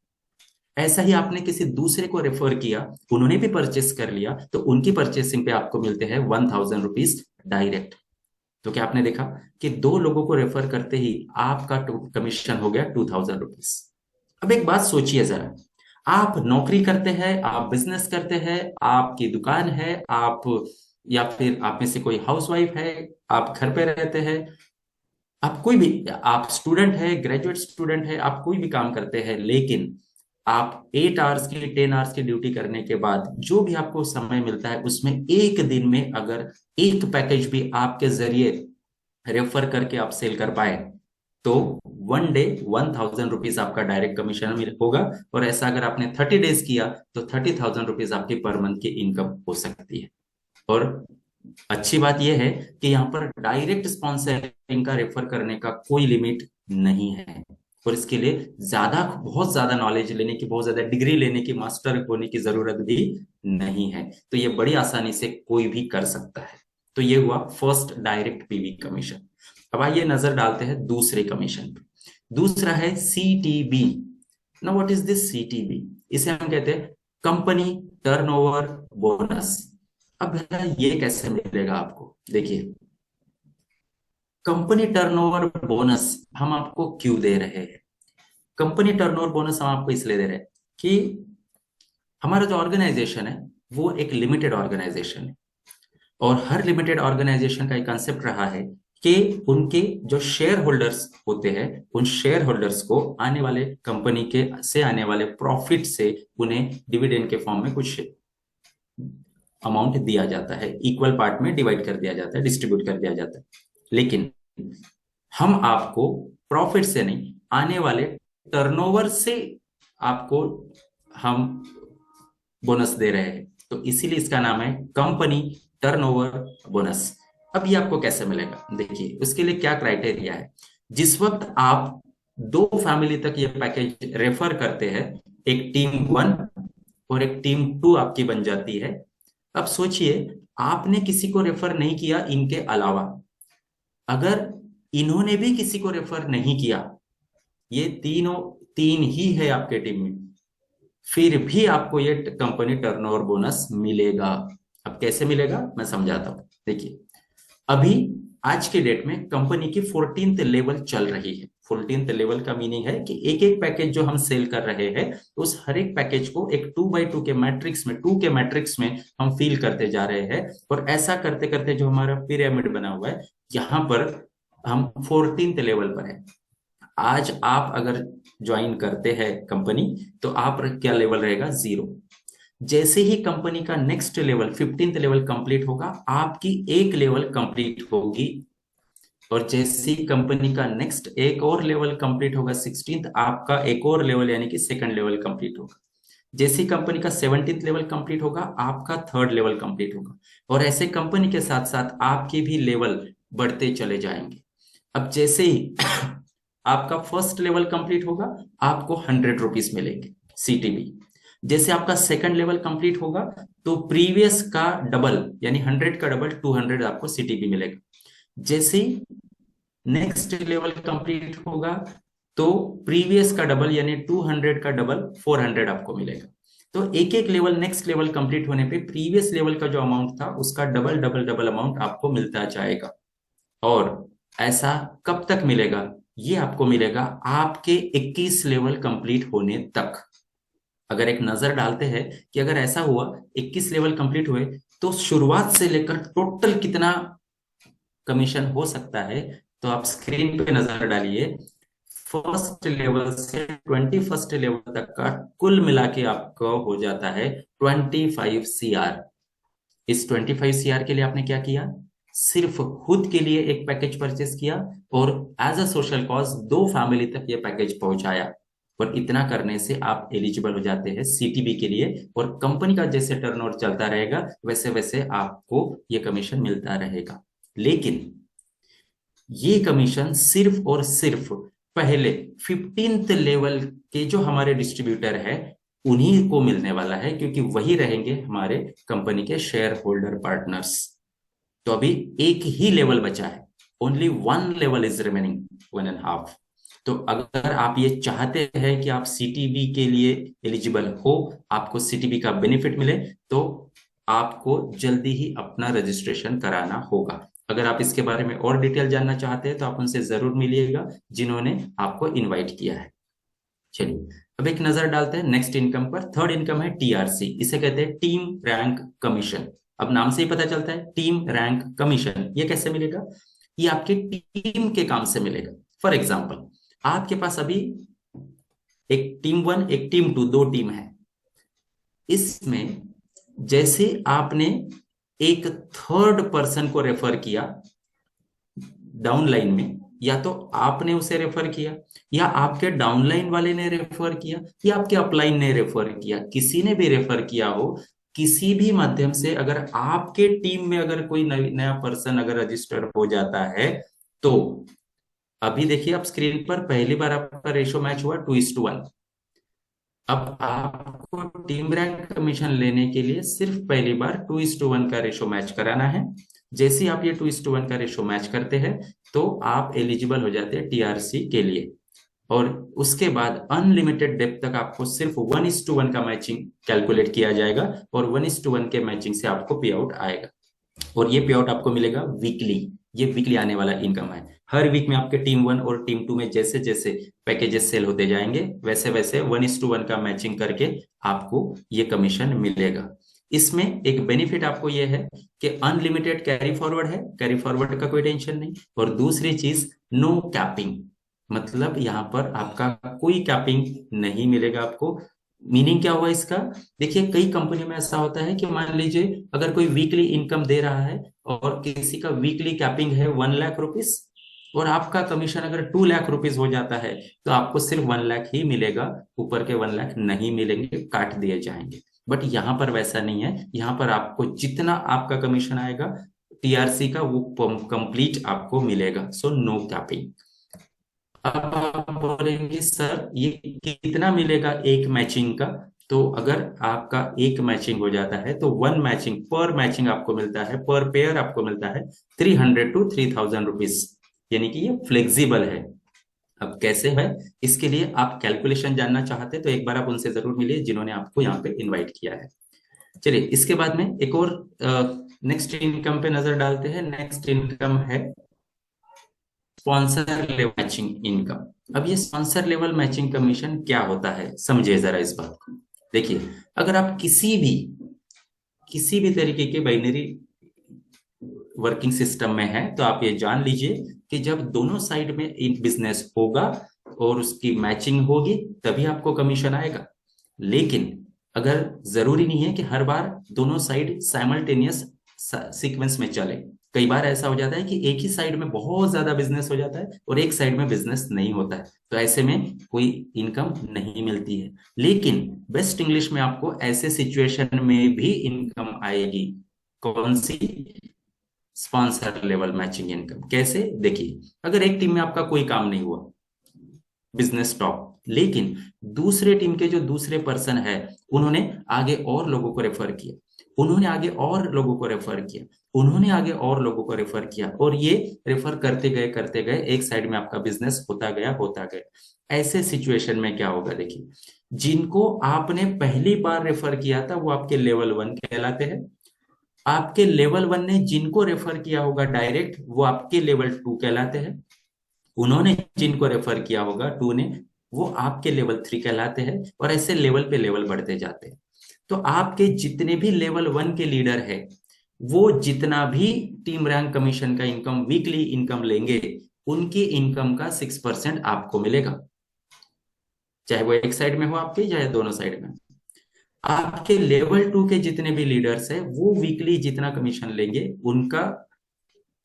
ऐसा ही आपने किसी दूसरे को रेफर किया, उन्होंने भी परचेस कर लिया, तो उनकी परचेसिंग पे आपको मिलते हैं 1000 रुपीज डायरेक्ट। तो क्या आपने देखा कि 2 लोगों को रेफर करते ही आपका कमीशन हो गया 2000 रुपीज। अब एक बात सोचिए जरा, आप नौकरी करते हैं, आप बिजनेस करते हैं, आपकी दुकान है, आप या फिर आप में से कोई हाउसवाइफ है, आप घर पे रहते हैं, आप कोई भी, आप स्टूडेंट है, ग्रेजुएट स्टूडेंट है, आप कोई भी काम करते हैं, लेकिन आप 8 आवर्स की 10 आवर्स की ड्यूटी करने के बाद जो भी आपको समय मिलता है, उसमें एक दिन में अगर एक पैकेज भी आपके जरिए रेफर करके आप सेल कर पाए, तो 1 डे 1000 रुपीज आपका डायरेक्ट कमीशन होगा। और ऐसा अगर आपने 30 डेज किया तो 30,000 रुपीज आपकी पर मंथ की इनकम हो सकती है। और अच्छी बात यह है कि यहाँ पर डायरेक्ट स्पॉन्सरिंग का रेफर करने का कोई लिमिट नहीं है, और इसके लिए बहुत ज्यादा नॉलेज लेने की, बहुत ज्यादा डिग्री लेने की, मास्टर होने की जरूरत भी नहीं है। तो ये बड़ी आसानी से कोई भी कर सकता है। तो ये हुआ फर्स्ट डायरेक्ट पीवी कमीशन। अब आइए नजर डालते हैं दूसरे कमीशन पे। दूसरा है CTB. Now what is this CTB? इसे हम कहते हैं कंपनी टर्नओवर बोनस। अब ये कैसे मिलेगा आपको? देखिए, कंपनी टर्नओवर बोनस हम आपको क्यों दे रहे हैं? कंपनी टर्नओवर बोनस हम आपको इसलिए दे रहे हैं कि हमारा जो ऑर्गेनाइजेशन है वो एक लिमिटेड ऑर्गेनाइजेशन है, और हर लिमिटेड ऑर्गेनाइजेशन का एक कंसेप्ट रहा है कि उनके जो शेयर होल्डर्स होते हैं, उन शेयर होल्डर्स को आने वाले कंपनी के से आने वाले प्रॉफिट से उन्हें डिविडेंड के फॉर्म में कुछ अमाउंट दिया जाता है, इक्वल पार्ट में डिवाइड कर दिया जाता है, डिस्ट्रीब्यूट कर दिया जाता है। लेकिन हम आपको प्रॉफिट से नहीं, आने वाले टर्नओवर से आपको हम बोनस दे रहे हैं, तो इसीलिए इसका नाम है कंपनी टर्नओवर बोनस। अब ये आपको कैसे मिलेगा? देखिए, उसके लिए क्या क्राइटेरिया है। जिस वक्त आप 2 फैमिली तक ये पैकेज रेफर करते हैं, एक टीम 1 और एक टीम 2 आपकी बन जाती है। अब सोचिए, आपने किसी को रेफर नहीं किया इनके अलावा, अगर इन्होंने भी किसी को रेफर नहीं किया, ये तीन ही है आपके टीम में, फिर भी आपको ये कंपनी टर्नओवर बोनस मिलेगा। अब कैसे मिलेगा मैं समझाता हूं। देखिए, अभी आज के डेट में कंपनी की 14th लेवल चल रही है। 14th लेवल का मीनिंग है कि एक एक पैकेज जो हम सेल कर रहे हैं, तो उस हर एक पैकेज को एक 2x2 के मैट्रिक्स में, 2 के मैट्रिक्स में हम फील करते जा रहे हैं। और ऐसा करते करते जो हमारा पिरामिड बना हुआ है, यहाँ पर हम 14th लेवल पर है। आज आप अगर ज्वाइन करते हैं कंपनी, तो आप क्या लेवल रहेगा? 0। जैसे ही कंपनी का next level 15th level complete होगा, आपकी एक लेवल कंप्लीट होगी, और जैसे ही कंपनी का नेक्स्ट एक और लेवल कंप्लीट होगा 16th, आपका एक और लेवल यानी कि सेकंड लेवल कंप्लीट होगा। जैसे ही कंपनी का 17th लेवल कंप्लीट होगा, आपका 3rd लेवल कंप्लीट होगा, और ऐसे कंपनी के साथ साथ आपके भी लेवल बढ़ते चले जाएंगे। अब जैसे ही आपका फर्स्ट लेवल कंप्लीट होगा, आपको 100 रुपीज मिलेंगे सीटीबी। जैसे आपका सेकंड लेवल कंप्लीट होगा, तो प्रीवियस का डबल यानी 100 का डबल 200 आपको सीटीबी मिलेगा। जैसे नेक्स्ट लेवल कंप्लीट होगा, तो प्रीवियस का डबल यानी 200 का डबल 400 आपको मिलेगा। तो एक एक लेवल, नेक्स्ट लेवल कंप्लीट होने पे प्रीवियस लेवल का जो अमाउंट था उसका डबल डबल डबल अमाउंट आपको मिलता जाएगा। और ऐसा कब तक मिलेगा? ये आपको मिलेगा आपके 21 लेवल कंप्लीट होने तक। अगर एक नजर डालते हैं कि अगर ऐसा हुआ 21 लेवल कंप्लीट हुए, तो शुरुआत से लेकर टोटल कितना कमीशन हो सकता है, तो आप स्क्रीन पे नजर डालिए। फर्स्ट लेवल से 21st लेवल तक का कुल मिला के आपको हो जाता है 25 CR। इस 25 CR के लिए आपने क्या किया? सिर्फ खुद के लिए एक पैकेज परचेस किया, और as a social cause 2 family तक ये पैकेज पहुंचाया। और इतना करने से आप एलिजिबल हो जाते हैं सीटीबी के लिए, और कंपनी का जैसे टर्नओवर चलता रहेगा, वैसे वैसे आपको ये कमीशन मिलता रहेगा। लेकिन ये कमीशन सिर्फ और सिर्फ पहले 15th लेवल के जो हमारे डिस्ट्रीब्यूटर है उन्हीं को मिलने वाला है, क्योंकि वही रहेंगे हमारे कंपनी के शेयर होल्डर पार्टनर्स। तो अभी एक ही लेवल बचा है, ओनली 1 लेवल इज रिमेनिंग, 1.5। तो अगर आप ये चाहते हैं कि आप सीटीबी के लिए एलिजिबल हो, आपको सीटीबी का बेनिफिट मिले, तो आपको जल्दी ही अपना रजिस्ट्रेशन कराना होगा। अगर आप इसके बारे में और डिटेल जानना चाहते हैं, तो आप उनसे जरूर मिलिएगा जिन्होंने आपको इनवाइट किया है। चलिए, अब एक नजर डालते हैं नेक्स्ट इनकम पर। थर्ड इनकम है टीआरसी। इसे कहते हैं टीम रैंक कमीशन। अब नाम से ही पता चलता है, टीम रैंक कमीशन। ये कैसे मिलेगा? ये आपकी टीम के काम से मिलेगा। फॉर एग्जाम्पल, आपके पास अभी एक टीम 1 एक टीम 2, 2 टीम है। इसमें जैसे आपने एक 3rd पर्सन को रेफर किया डाउनलाइन में, या तो आपने उसे रेफर किया, या आपके डाउनलाइन वाले ने रेफर किया, या आपके अपलाइन ने रेफर किया, किसी ने भी रेफर किया हो, किसी भी माध्यम से अगर आपके टीम में अगर कोई नया पर्सन अगर रजिस्टर हो जाता है, तो अभी देखिए आप स्क्रीन पर पहली बार आपका रेशो मैच हुआ 2:1। अब आपको टीम रैंक कमीशन लेने के लिए सिर्फ पहली बार 2:1 का रेशो मैच कराना है। जैसे ही आप ये 2:1 का रेशो मैच करते हैं तो आप एलिजिबल हो जाते हैं टीआरसी के लिए। और उसके बाद अनलिमिटेड डेप्थ तक आपको सिर्फ 1:1 का मैचिंग कैलकुलेट किया जाएगा और 1:1 के मैचिंग से आपको पे आउट आएगा। और ये पे आउट आपको मिलेगा वीकली। ये वीकली आने वाला इनकम है। हर वीक में आपके टीम 1 और टीम 2 में जैसे जैसे पैकेजेस सेल होते जाएंगे वैसे वैसे 1:1 का मैचिंग करके आपको ये कमीशन मिलेगा। इसमें एक बेनिफिट आपको ये है कि अनलिमिटेड कैरी फॉरवर्ड है, कैरी फॉरवर्ड का कोई टेंशन नहीं। और दूसरी चीज, नो कैपिंग, मतलब यहाँ पर आपका कोई कैपिंग नहीं मिलेगा आपको। मीनिंग क्या हुआ इसका? देखिए कई कंपनी में ऐसा होता है कि मान लीजिए अगर कोई वीकली इनकम दे रहा है और किसी का वीकली कैपिंग है 1 लाख रुपीज और आपका कमीशन अगर 2 लाख रुपीज हो जाता है तो आपको सिर्फ 1 लाख ही मिलेगा, ऊपर के 1 लाख नहीं मिलेंगे, काट दिए जाएंगे। बट यहाँ पर वैसा नहीं है। यहाँ पर आपको जितना आपका कमीशन आएगा टीआरसी का वो कंप्लीट आपको मिलेगा। So no capping. अब आप बोलेंगे सर ये कितना मिलेगा एक मैचिंग का? तो अगर आपका एक मैचिंग हो जाता है तो वन मैचिंग पर मैचिंग आपको मिलता है, पर पेयर आपको मिलता है 300 to 3000 रुपीज, यानी कि ये फ्लेक्सिबल है। अब कैसे है, इसके लिए आप कैलकुलेशन जानना चाहते हैं तो एक बार आप उनसे जरूर मिलिए जिन्होंने आपको यहाँ पे इनवाइट किया है। चलिए इसके बाद में एक और नेक्स्ट इनकम पे नजर डालते हैं। नेक्स्ट इनकम है स्पॉन्सर लेवल मैचिंग इनकम। अब ये स्पॉन्सर लेवल मैचिंग कमीशन क्या होता है, समझिए जरा इस बात को। देखिए अगर आप किसी भी तरीके के बाइनरी वर्किंग सिस्टम में है तो आप ये जान लीजिए कि जब दोनों साइड में एक बिजनेस होगा और उसकी मैचिंग होगी तभी आपको कमीशन आएगा। लेकिन अगर जरूरी नहीं है कि हर बार दोनों साइड साइमल्टेनियस सीक्वेंस में चले। कई बार ऐसा हो जाता है कि एक ही साइड में बहुत ज्यादा बिजनेस हो जाता है और एक साइड में बिजनेस नहीं होता है, तो ऐसे में कोई इनकम नहीं मिलती है। लेकिन बेस्ट इंग्लिश में आपको ऐसे सिचुएशन में भी इनकम आएगी। कौन सी? Sponsor level matching income. कैसे? देखिए अगर एक टीम में आपका कोई काम नहीं हुआ, बिजनेस स्टॉप, लेकिन दूसरे टीम के जो दूसरे पर्सन है उन्होंने आगे और लोगों को रेफर किया, उन्होंने आगे और लोगों को रेफर किया, उन्होंने आगे और लोगों को रेफर किया और ये रेफर करते गए एक साइड में आपका बिजनेस होता गया। ऐसे सिचुएशन में क्या होगा? देखिए जिनको आपने पहली बार रेफर किया था वो आपके लेवल 1 कहलाते हैं। आपके लेवल 1 ने जिनको रेफर किया होगा डायरेक्ट वो आपके लेवल 2 कहलाते हैं। उन्होंने जिनको रेफर किया होगा 2 ने, वो आपके लेवल 3 कहलाते हैं। और ऐसे लेवल पे लेवल बढ़ते जाते हैं। तो आपके जितने भी लेवल 1 के लीडर है वो जितना भी टीम रैंक कमीशन का इनकम वीकली इनकम लेंगे उनकी इनकम का 6% आपको मिलेगा, चाहे वो एक साइड में हो आपके चाहे दोनों साइड में। आपके लेवल 2 के जितने भी लीडर्स है वो वीकली जितना कमीशन लेंगे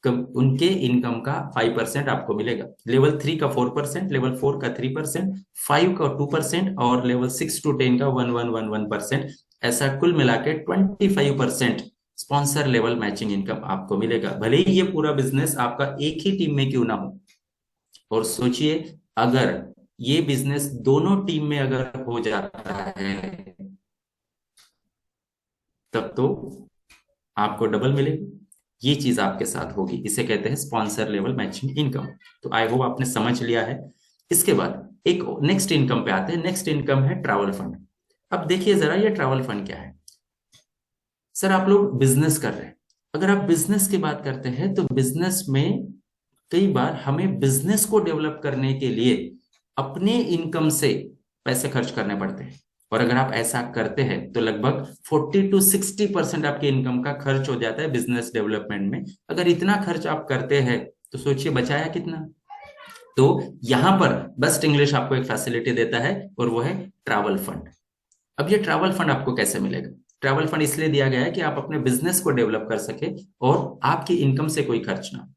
उनके इनकम का 5% आपको मिलेगा। लेवल 3 का 4%, लेवल 4 का 3%, 5 का 2% और लेवल 6 to 10 का 1111%। ऐसा कुल मिला के 25% स्पॉन्सर लेवल मैचिंग इनकम आपको मिलेगा, भले ही ये पूरा बिजनेस आपका एक ही टीम में क्यों ना हो। और सोचिए अगर ये बिजनेस दोनों टीम में अगर हो जाता है तब तो आपको डबल मिलेगा। ये चीज आपके साथ होगी, इसे कहते हैं स्पॉन्सर लेवल मैचिंग इनकम। तो आई होप आपने समझ लिया है। इसके बाद एक नेक्स्ट इनकम पे आते हैं। नेक्स्ट इनकम है ट्रैवल फंड। अब देखिए जरा ये ट्रैवल फंड क्या है। सर आप लोग बिजनेस कर रहे हैं, अगर आप बिजनेस की बात करते हैं तो बिजनेस में कई बार हमें बिजनेस को डेवलप करने के लिए अपने इनकम से पैसे खर्च करने पड़ते हैं। और अगर आप ऐसा करते हैं तो लगभग 40 to 60% आपके इनकम का खर्च हो जाता है बिजनेस डेवलपमेंट में। अगर इतना खर्च आप करते हैं तो सोचिए बचाया कितना। तो यहां पर बेस्ट इंग्लिश आपको एक फैसिलिटी देता है और वो है ट्रैवल फंड। अब ये ट्रैवल फंड आपको कैसे मिलेगा? ट्रैवल फंड इसलिए दिया गया है कि आप अपने बिजनेस को डेवलप कर सके और आपकी इनकम से कोई खर्च ना।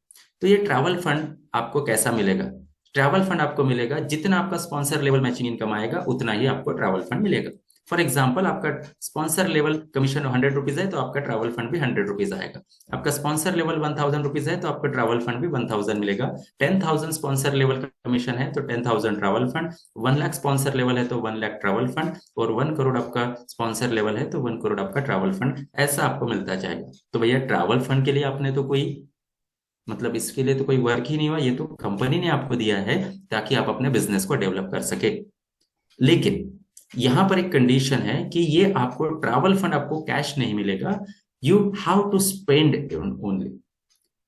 तो ये ट्रैवल फंड आपको कैसा मिलेगा? ट्रैवल फंड आपको मिलेगा जितना आपका स्पॉन्सर लेवल मैचिंग इनकम आएगा उतना ही आपको ट्रैवल फंड मिलेगा। फॉर एग्जाम्पल आपका स्पॉन्सर लेवल कमीशन 100 रुपीज है तो आपका ट्रैवल फंड भी 100 रुपीज आएगा। आपका स्पॉन्सर लेवल 1000 रुपीज है तो आपका ट्रैवल फंड भी 1000 मिलेगा। 10,000 स्पॉन्सर लेवल कमीशन है तो 10,000 travel fund, 1 lakh sponsor level है तो 1 लाख ट्रैवल फंड, और 1 करोड़ आपका स्पॉन्सर लेवल है तो 1 करोड़ आपका ट्रैवल फंड, ऐसा आपको मिलता जाएगा। तो भैया ट्रैवल फंड के लिए आपने तो कोई मतलब इसके लिए तो कोई वर्क ही नहीं हुआ, ये तो कंपनी ने आपको दिया है ताकि आप अपने बिजनेस को डेवलप कर सके। लेकिन यहां पर एक कंडीशन है कि ये आपको ट्रैवल फंड आपको कैश नहीं मिलेगा, you have to spend only,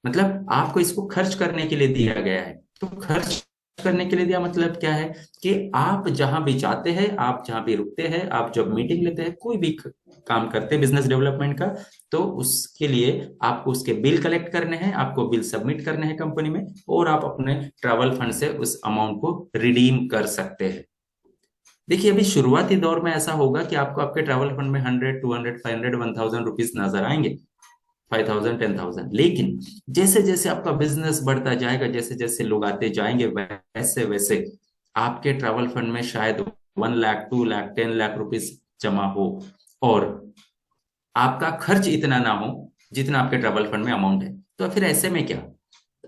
मतलब आपको इसको खर्च करने के लिए दिया गया है। तो खर्च करने के लिए दिया मतलब क्या है कि आप जहां भी जाते हैं, आप जहां भी रुकते हैं, आप जब मीटिंग लेते हैं, कोई भी काम करते हैं बिजनेस डेवलपमेंट का, तो उसके लिए आपको उसके बिल कलेक्ट करने हैं, आपको बिल सबमिट करने हैं कंपनी में, और आप अपने ट्रैवल फंड से उस अमाउंट को रिडीम कर सकते हैं। देखिए अभी शुरुआती दौर में ऐसा होगा कि आपको आपके ट्रैवल फंड में 100, 200, 500, 1000 रुपीज नजर आएंगे, 5000, 10,000। लेकिन जैसे जैसे आपका बिजनेस बढ़ता जाएगा, जैसे जैसे लोग आते जाएंगे, वैसे वैसे आपके ट्रैवल फंड में शायद 1 लाख, 2 लाख, 10 लाख रुपीज जमा हो, और आपका खर्च इतना ना हो जितना आपके ट्रैवल फंड में अमाउंट है। तो फिर ऐसे में क्या,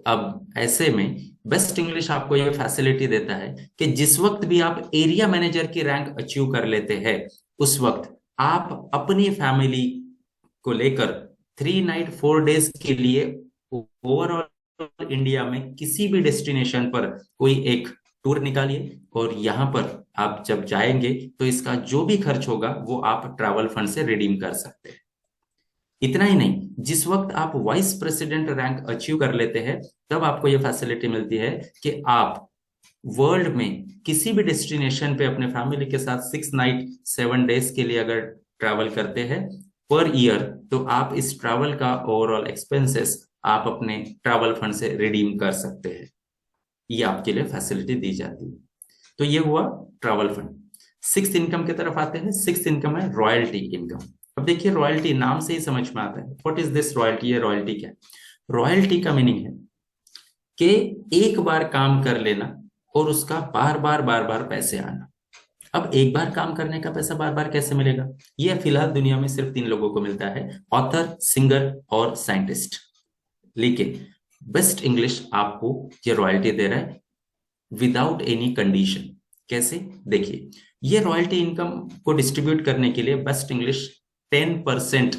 अब ऐसे में बेस्ट इंग्लिश आपको यह फैसिलिटी देता है कि जिस वक्त भी आप एरिया मैनेजर की रैंक अचीव कर लेते हैं, उस वक्त आप अपनी फैमिली को लेकर 3 नाइट 4 डेज के लिए ओवरऑल इंडिया में किसी भी डेस्टिनेशन पर कोई एक टूर निकालिए, और यहाँ पर आप जब जाएंगे तो इसका जो भी खर्च होगा वो आप ट्रैवल फंड से रिडीम कर सकते हैं। इतना ही नहीं, जिस वक्त आप वाइस प्रेसिडेंट रैंक अचीव कर लेते हैं, तब आपको यह फैसिलिटी मिलती है कि आप वर्ल्ड में किसी भी डेस्टिनेशन पे अपने फैमिली के साथ 6 नाइट 7 डेज के लिए अगर ट्रैवल करते हैं पर ईयर, तो आप इस ट्रैवल का ओवरऑल एक्सपेंसेस आप अपने ट्रैवल फंड से रिडीम कर सकते हैं। ये आपके लिए फैसिलिटी दी जाती है। तो ये हुआ ट्रैवल फंड। 6th इनकम की तरफ आते हैं। 6th इनकम है रॉयल्टी इनकम। अब देखिए रॉयल्टी नाम से ही समझ में आता है, व्हाट इज दिस रॉयल्टी, ये रॉयल्टी क्या है। रॉयल्टी का मीनिंग है कि एक बार काम कर लेना और उसका बार बार पैसे आना। अब एक बार काम करने का पैसा बार बार कैसे मिलेगा, ये फिलहाल दुनिया में सिर्फ 3 लोगों को मिलता है, ऑथर, सिंगर और साइंटिस्ट। लेकिन बेस्ट इंग्लिश आपको ये रॉयल्टी दे रहा है विदाउट एनी कंडीशन। कैसे, देखिए ये रॉयल्टी इनकम को डिस्ट्रीब्यूट करने के लिए बेस्ट इंग्लिश 10%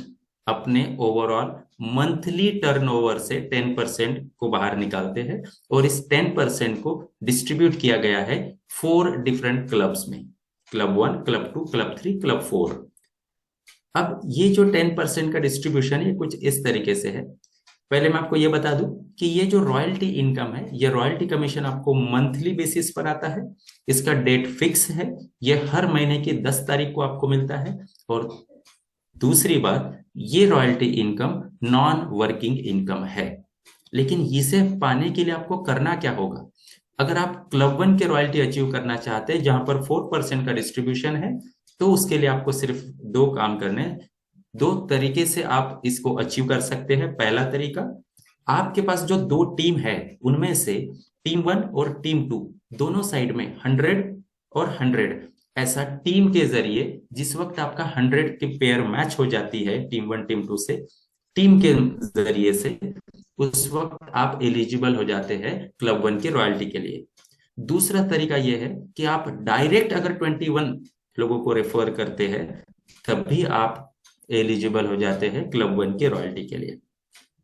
अपने ओवरऑल मंथली टर्नओवर से 10% को बाहर निकालते हैं, और इस 10% को डिस्ट्रीब्यूट किया गया है 4 डिफरेंट क्लब्स में, क्लब 1, क्लब 2, क्लब 3, क्लब 4। अब ये जो 10% का डिस्ट्रीब्यूशन है कुछ इस तरीके से है। पहले मैं आपको ये बता दूं कि ये जो रॉयल्टी इनकम है, ये रॉयल्टी कमीशन आपको मंथली बेसिस पर आता है, इसका डेट फिक्स है, ये हर महीने की 10 तारीख को आपको मिलता है। और दूसरी बात, ये royalty income non working income है। लेकिन इसे पाने के लिए आपको करना क्या होगा, अगर आप क्लब 1 के रॉयल्टी अचीव करना चाहते हैं जहां पर 4% का डिस्ट्रीब्यूशन है, तो उसके लिए आपको सिर्फ 2 काम करने हैं। 2 तरीके से आप इसको अचीव कर सकते हैं। पहला तरीका, आपके पास जो 2 टीम है उनमें से टीम 1 और टीम 2 दोनों साइड में 100 और 100 ऐसा टीम के जरिए, जिस वक्त आपका 100 की पेयर मैच हो जाती है टीम 1 टीम 2 से, टीम के जरिए से, उस वक्त आप एलिजिबल हो जाते हैं क्लब 1 की रॉयल्टी के लिए। दूसरा तरीका यह है कि आप डायरेक्ट अगर 21 लोगों को रेफर करते हैं, तब भी आप एलिजिबल हो जाते हैं क्लब 1 की रॉयल्टी के लिए।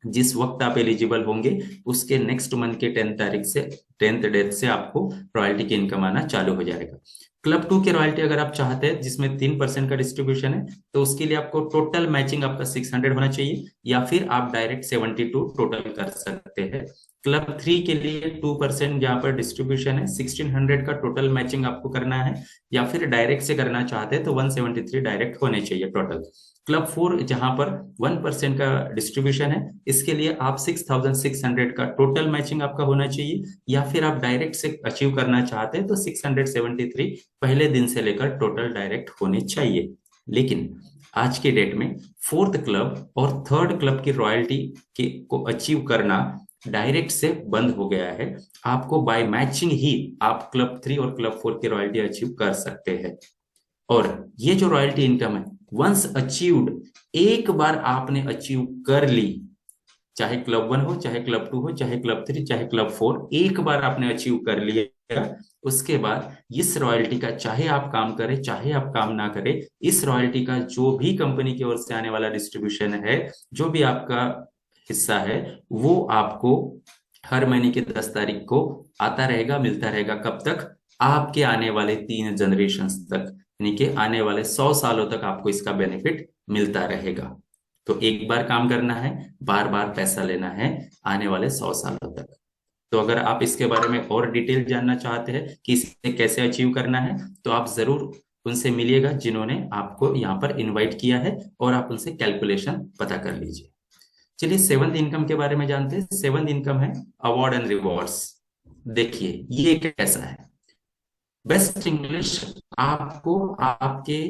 जिस वक्त आप एलिजिबल होंगे उसके नेक्स्ट मंथ के 10th डेट से आपको रॉयल्टी की इनकम आना चालू हो जाएगा। क्लब 2 की रॉयल्टी अगर आप चाहते हैं जिसमें 3% का डिस्ट्रीब्यूशन है, तो उसके लिए आपको टोटल मैचिंग आपका 600 होना चाहिए, या फिर आप डायरेक्ट 72 टोटल कर सकते हैं। क्लब 3 के लिए 2% जहां पर डिस्ट्रीब्यूशन है, 1600 का टोटल मैचिंग आपको करना है, या फिर डायरेक्ट से करना चाहते हैं तो 173 डायरेक्ट होने चाहिए टोटल। क्लब 4 जहां पर 1% का डिस्ट्रीब्यूशन है, इसके लिए आप 6600 का टोटल मैचिंग आपका होना चाहिए, या फिर आप डायरेक्ट से अचीव करना चाहते हैं तो 673 पहले दिन से लेकर टोटल डायरेक्ट होने चाहिए। लेकिन आज के डेट में 4th क्लब और 3rd क्लब की रॉयल्टी को अचीव करना डायरेक्ट से बंद हो गया है। आपको बाय मैचिंग ही आप क्लब 3 और क्लब 4 की रॉयल्टी अचीव कर सकते हैं। और ये जो रॉयल्टी इनकम है, वंस अचीव्ड, एक बार आपने अचीव कर ली, चाहे क्लब 1 हो, चाहे क्लब 2 हो, चाहे क्लब 3, चाहे क्लब 4, एक बार आपने अचीव कर लिया, उसके बाद इस रॉयल्टी का, चाहे आप काम करें चाहे आप काम ना करें, इस रॉयल्टी का जो भी कंपनी की ओर से आने वाला डिस्ट्रीब्यूशन है, जो भी आपका हिस्सा है, वो आपको हर महीने की 10 तारीख को आता रहेगा, मिलता रहेगा। कब तक? आपके आने वाले 3 जनरेशन तक, यानी कि आने वाले 100 सालों तक आपको इसका बेनिफिट मिलता रहेगा। तो एक बार काम करना है, बार बार पैसा लेना है आने वाले 100 सालों तक। तो अगर आप इसके बारे में और डिटेल जानना चाहते हैं कि इसे कैसे अचीव करना है, तो आप जरूर उनसे मिलिएगा जिन्होंने आपको यहाँ पर इनवाइट किया है, और आप उनसे कैलकुलेशन पता कर लीजिए। चलिए 7th इनकम के बारे में जानते हैं। 7th इनकम है अवार्ड एंड रिवॉर्ड्स। देखिए ये कैसा है। बेस्ट इंग्लिश आपको आपके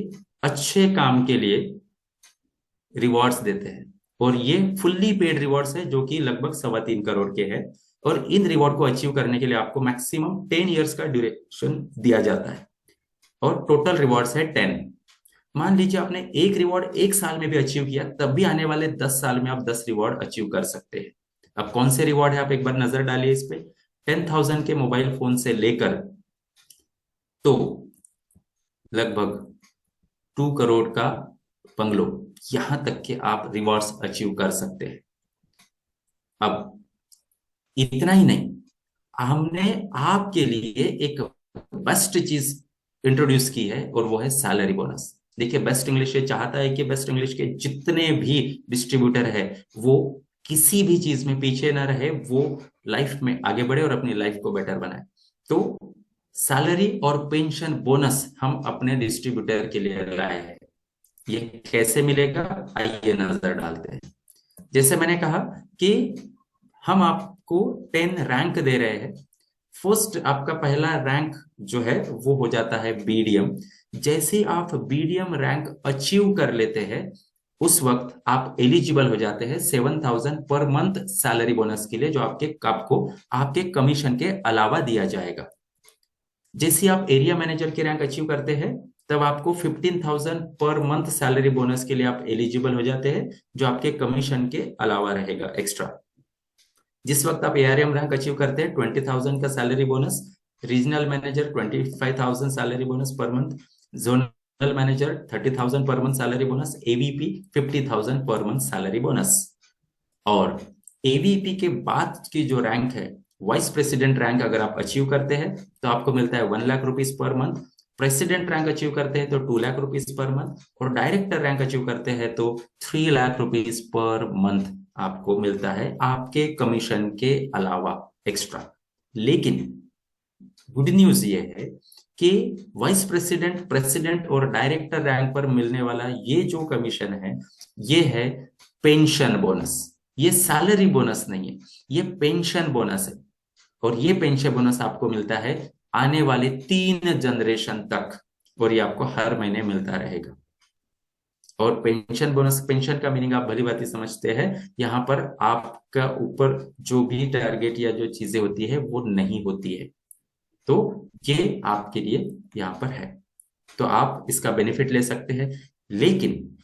अच्छे काम के लिए रिवॉर्ड्स देते हैं, और ये फुल्ली पेड रिवॉर्ड्स है, जो कि लगभग 3.25 करोड़ के हैं। और इन रिवॉर्ड को अचीव करने के लिए आपको मैक्सिमम 10 इयर्स का ड्यूरेशन दिया जाता है, और टोटल रिवॉर्ड्स है 10। मान लीजिए आपने एक रिवॉर्ड 1 साल में भी अचीव किया, तब भी आने वाले 10 साल में आप 10 रिवॉर्ड अचीव कर सकते हैं। अब कौन से रिवॉर्ड है, आप एक बार नजर डालिए इस पे। 10,000 के मोबाइल फोन से लेकर तो लगभग 2 करोड़ का बंगलो, यहां तक के आप रिवॉर्ड्स अचीव कर सकते हैं। अब इतना ही नहीं, हमने आपके लिए एक बेस्ट चीज इंट्रोड्यूस की है, और वो है सैलरी बोनस। देखिए बेस्ट इंग्लिश ये चाहता है कि बेस्ट इंग्लिश के जितने भी डिस्ट्रीब्यूटर है, वो किसी भी चीज में पीछे ना रहे, वो लाइफ में आगे बढ़े और अपनी लाइफ को बेटर बनाए। तो सैलरी और पेंशन बोनस हम अपने डिस्ट्रीब्यूटर के लिए लाए हैं। ये कैसे मिलेगा, आइए नजर डालते हैं। जैसे मैंने कहा कि हम आपको 10 रैंक दे रहे हैं। फर्स्ट आपका पहला रैंक जो है वो हो जाता है बीडीएम। जैसे ही आप बीडीएम रैंक अचीव कर लेते हैं, उस वक्त आप एलिजिबल हो जाते हैं 7,000 पर मंथ सैलरी बोनस के लिए, जो आपको आपके कमीशन के अलावा दिया जाएगा। जैसे आप एरिया मैनेजर की रैंक अचीव करते हैं, तब आपको 15,000 पर मंथ सैलरी बोनस के लिए आप एलिजिबल हो जाते हैं, जो आपके कमीशन के अलावा रहेगा एक्स्ट्रा। जिस वक्त आप एआरएम रैंक अचीव करते हैं, 20,000 का salary bonus. Regional manager 25,000 salary bonus per month. Zonal manager 30,000 per month salary bonus. AVP 50,000 per month salary bonus. और एवीपी के बाद की जो रैंक है, वाइस प्रेसिडेंट रैंक, अगर आप अचीव करते हैं तो आपको मिलता है 1 lakh rupees per month. President rank achieve करते हैं तो 2 लाख रुपीज पर मंथ, और डायरेक्टर रैंक अचीव करते हैं तो 3 लाख रुपीज पर मंथ आपको मिलता है, आपके कमीशन के अलावा एक्स्ट्रा। लेकिन गुड न्यूज ये है कि वाइस प्रेसिडेंट, प्रेसिडेंट और डायरेक्टर रैंक पर मिलने वाला ये जो कमीशन है, ये है पेंशन बोनस। ये सैलरी बोनस नहीं है, ये पेंशन बोनस है। और ये पेंशन बोनस आपको मिलता है आने वाले 3 जनरेशन तक, और ये आपको हर महीने मिलता रहेगा। और पेंशन बोनस, पेंशन का मीनिंग आप भली भांति समझते हैं। यहाँ पर आपका ऊपर जो भी टारगेट या जो चीजें होती है वो नहीं होती है, तो ये आपके लिए यहाँ पर है, तो आप इसका बेनिफिट ले सकते हैं। लेकिन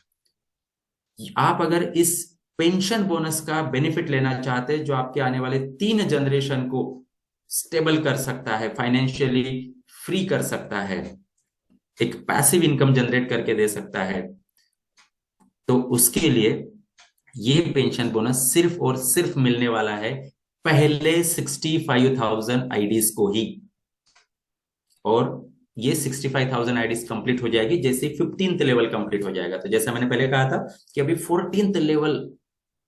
आप अगर इस पेंशन बोनस का बेनिफिट लेना चाहते हैं, जो आपके आने वाले 3 जनरेशन को स्टेबल कर सकता है, फाइनेंशियली फ्री कर सकता है, एक पैसिव इनकम जनरेट करके दे सकता है, तो उसके लिए ये पेंशन बोनस सिर्फ और सिर्फ मिलने वाला है पहले 65,000 आईडीज को ही। और ये 65,000 आईडीज कंप्लीट हो जाएगी जैसे 15th लेवल कंप्लीट हो जाएगा। तो जैसा मैंने पहले कहा था कि अभी 14th लेवल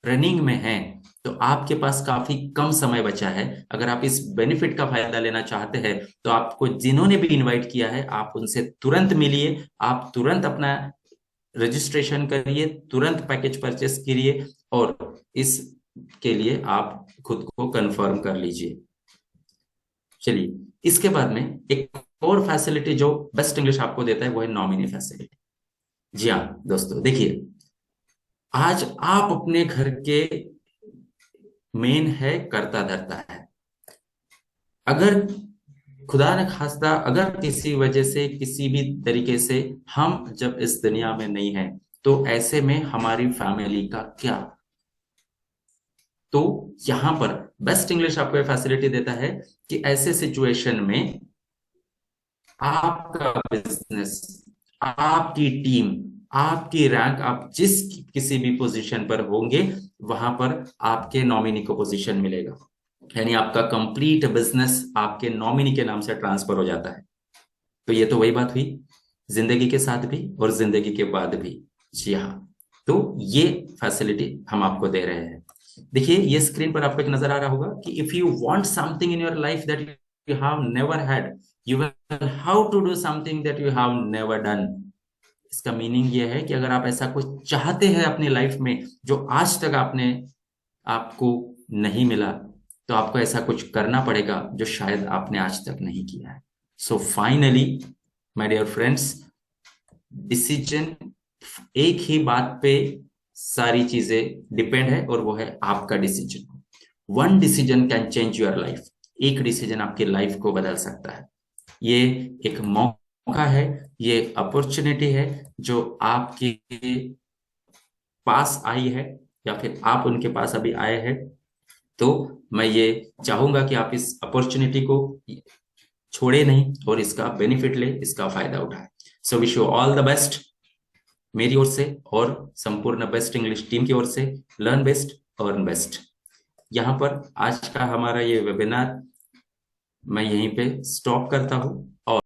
रनिंग में है, तो आपके पास काफी कम समय बचा है। अगर आप इस बेनिफिट का फायदा लेना चाहते हैं, तो आपको जिन्होंने भी इनवाइट किया है, आप उनसे तुरंत मिलिए, आप तुरंत अपना रजिस्ट्रेशन करिए, तुरंत पैकेज परचेस करिए, और इसके लिए आप खुद को कंफर्म कर लीजिए। चलिए, इसके बाद में एक और फैसिलिटी जो बेस्ट इंग्लिश आपको देता है, वो है नॉमिनी फैसिलिटी। जी हाँ दोस्तों, देखिए आज आप अपने घर के मेन है, कर्ता धर्ता है। अगर खुदा न खास्ता अगर किसी वजह से किसी भी तरीके से हम जब इस दुनिया में नहीं है, तो ऐसे में हमारी फैमिली का क्या। तो यहां पर बेस्ट इंग्लिश आपको फैसिलिटी देता है कि ऐसे सिचुएशन में आपका बिजनेस, आपकी टीम, आपकी रैंक, आप जिस किसी भी पोजीशन पर होंगे वहां पर आपके नॉमिनी को पोजीशन मिलेगा, यानी आपका कंप्लीट बिजनेस आपके नॉमिनी के नाम से ट्रांसफर हो जाता है। तो ये तो वही बात हुई जिंदगी के साथ भी और जिंदगी के बाद भी। जी हाँ, तो ये फैसिलिटी हम आपको दे रहे हैं। देखिए ये स्क्रीन पर आपको एक नजर आ रहा होगा कि if you want something in your life that you have never had, you will how to do something that you have never done. इसका मीनिंग ये है कि अगर आप ऐसा कुछ चाहते हैं अपनी लाइफ में जो आज तक आपको नहीं मिला, तो आपको ऐसा कुछ करना पड़ेगा जो शायद आपने आज तक नहीं किया है। So finally my dear friends, decision, एक ही बात पे सारी चीजें डिपेंड है और वो है आपका decision. One decision can change your life. एक डिसीजन आपकी लाइफ को बदल सकता है। ये एक मौका है, ये अपॉर्चुनिटी है जो आपके पास आई है या फिर आप उनके पास अभी आए हैं। तो मैं ये चाहूंगा कि आप इस अपॉर्चुनिटी को छोड़े नहीं और इसका बेनिफिट ले, इसका फायदा उठाए। So wish you all the best मेरी ओर से और संपूर्ण बेस्ट इंग्लिश टीम की ओर से। Learn best, earn best. यहाँ पर आज का हमारा ये वेबिनार मैं यहीं पे स्टॉप करता हूँ।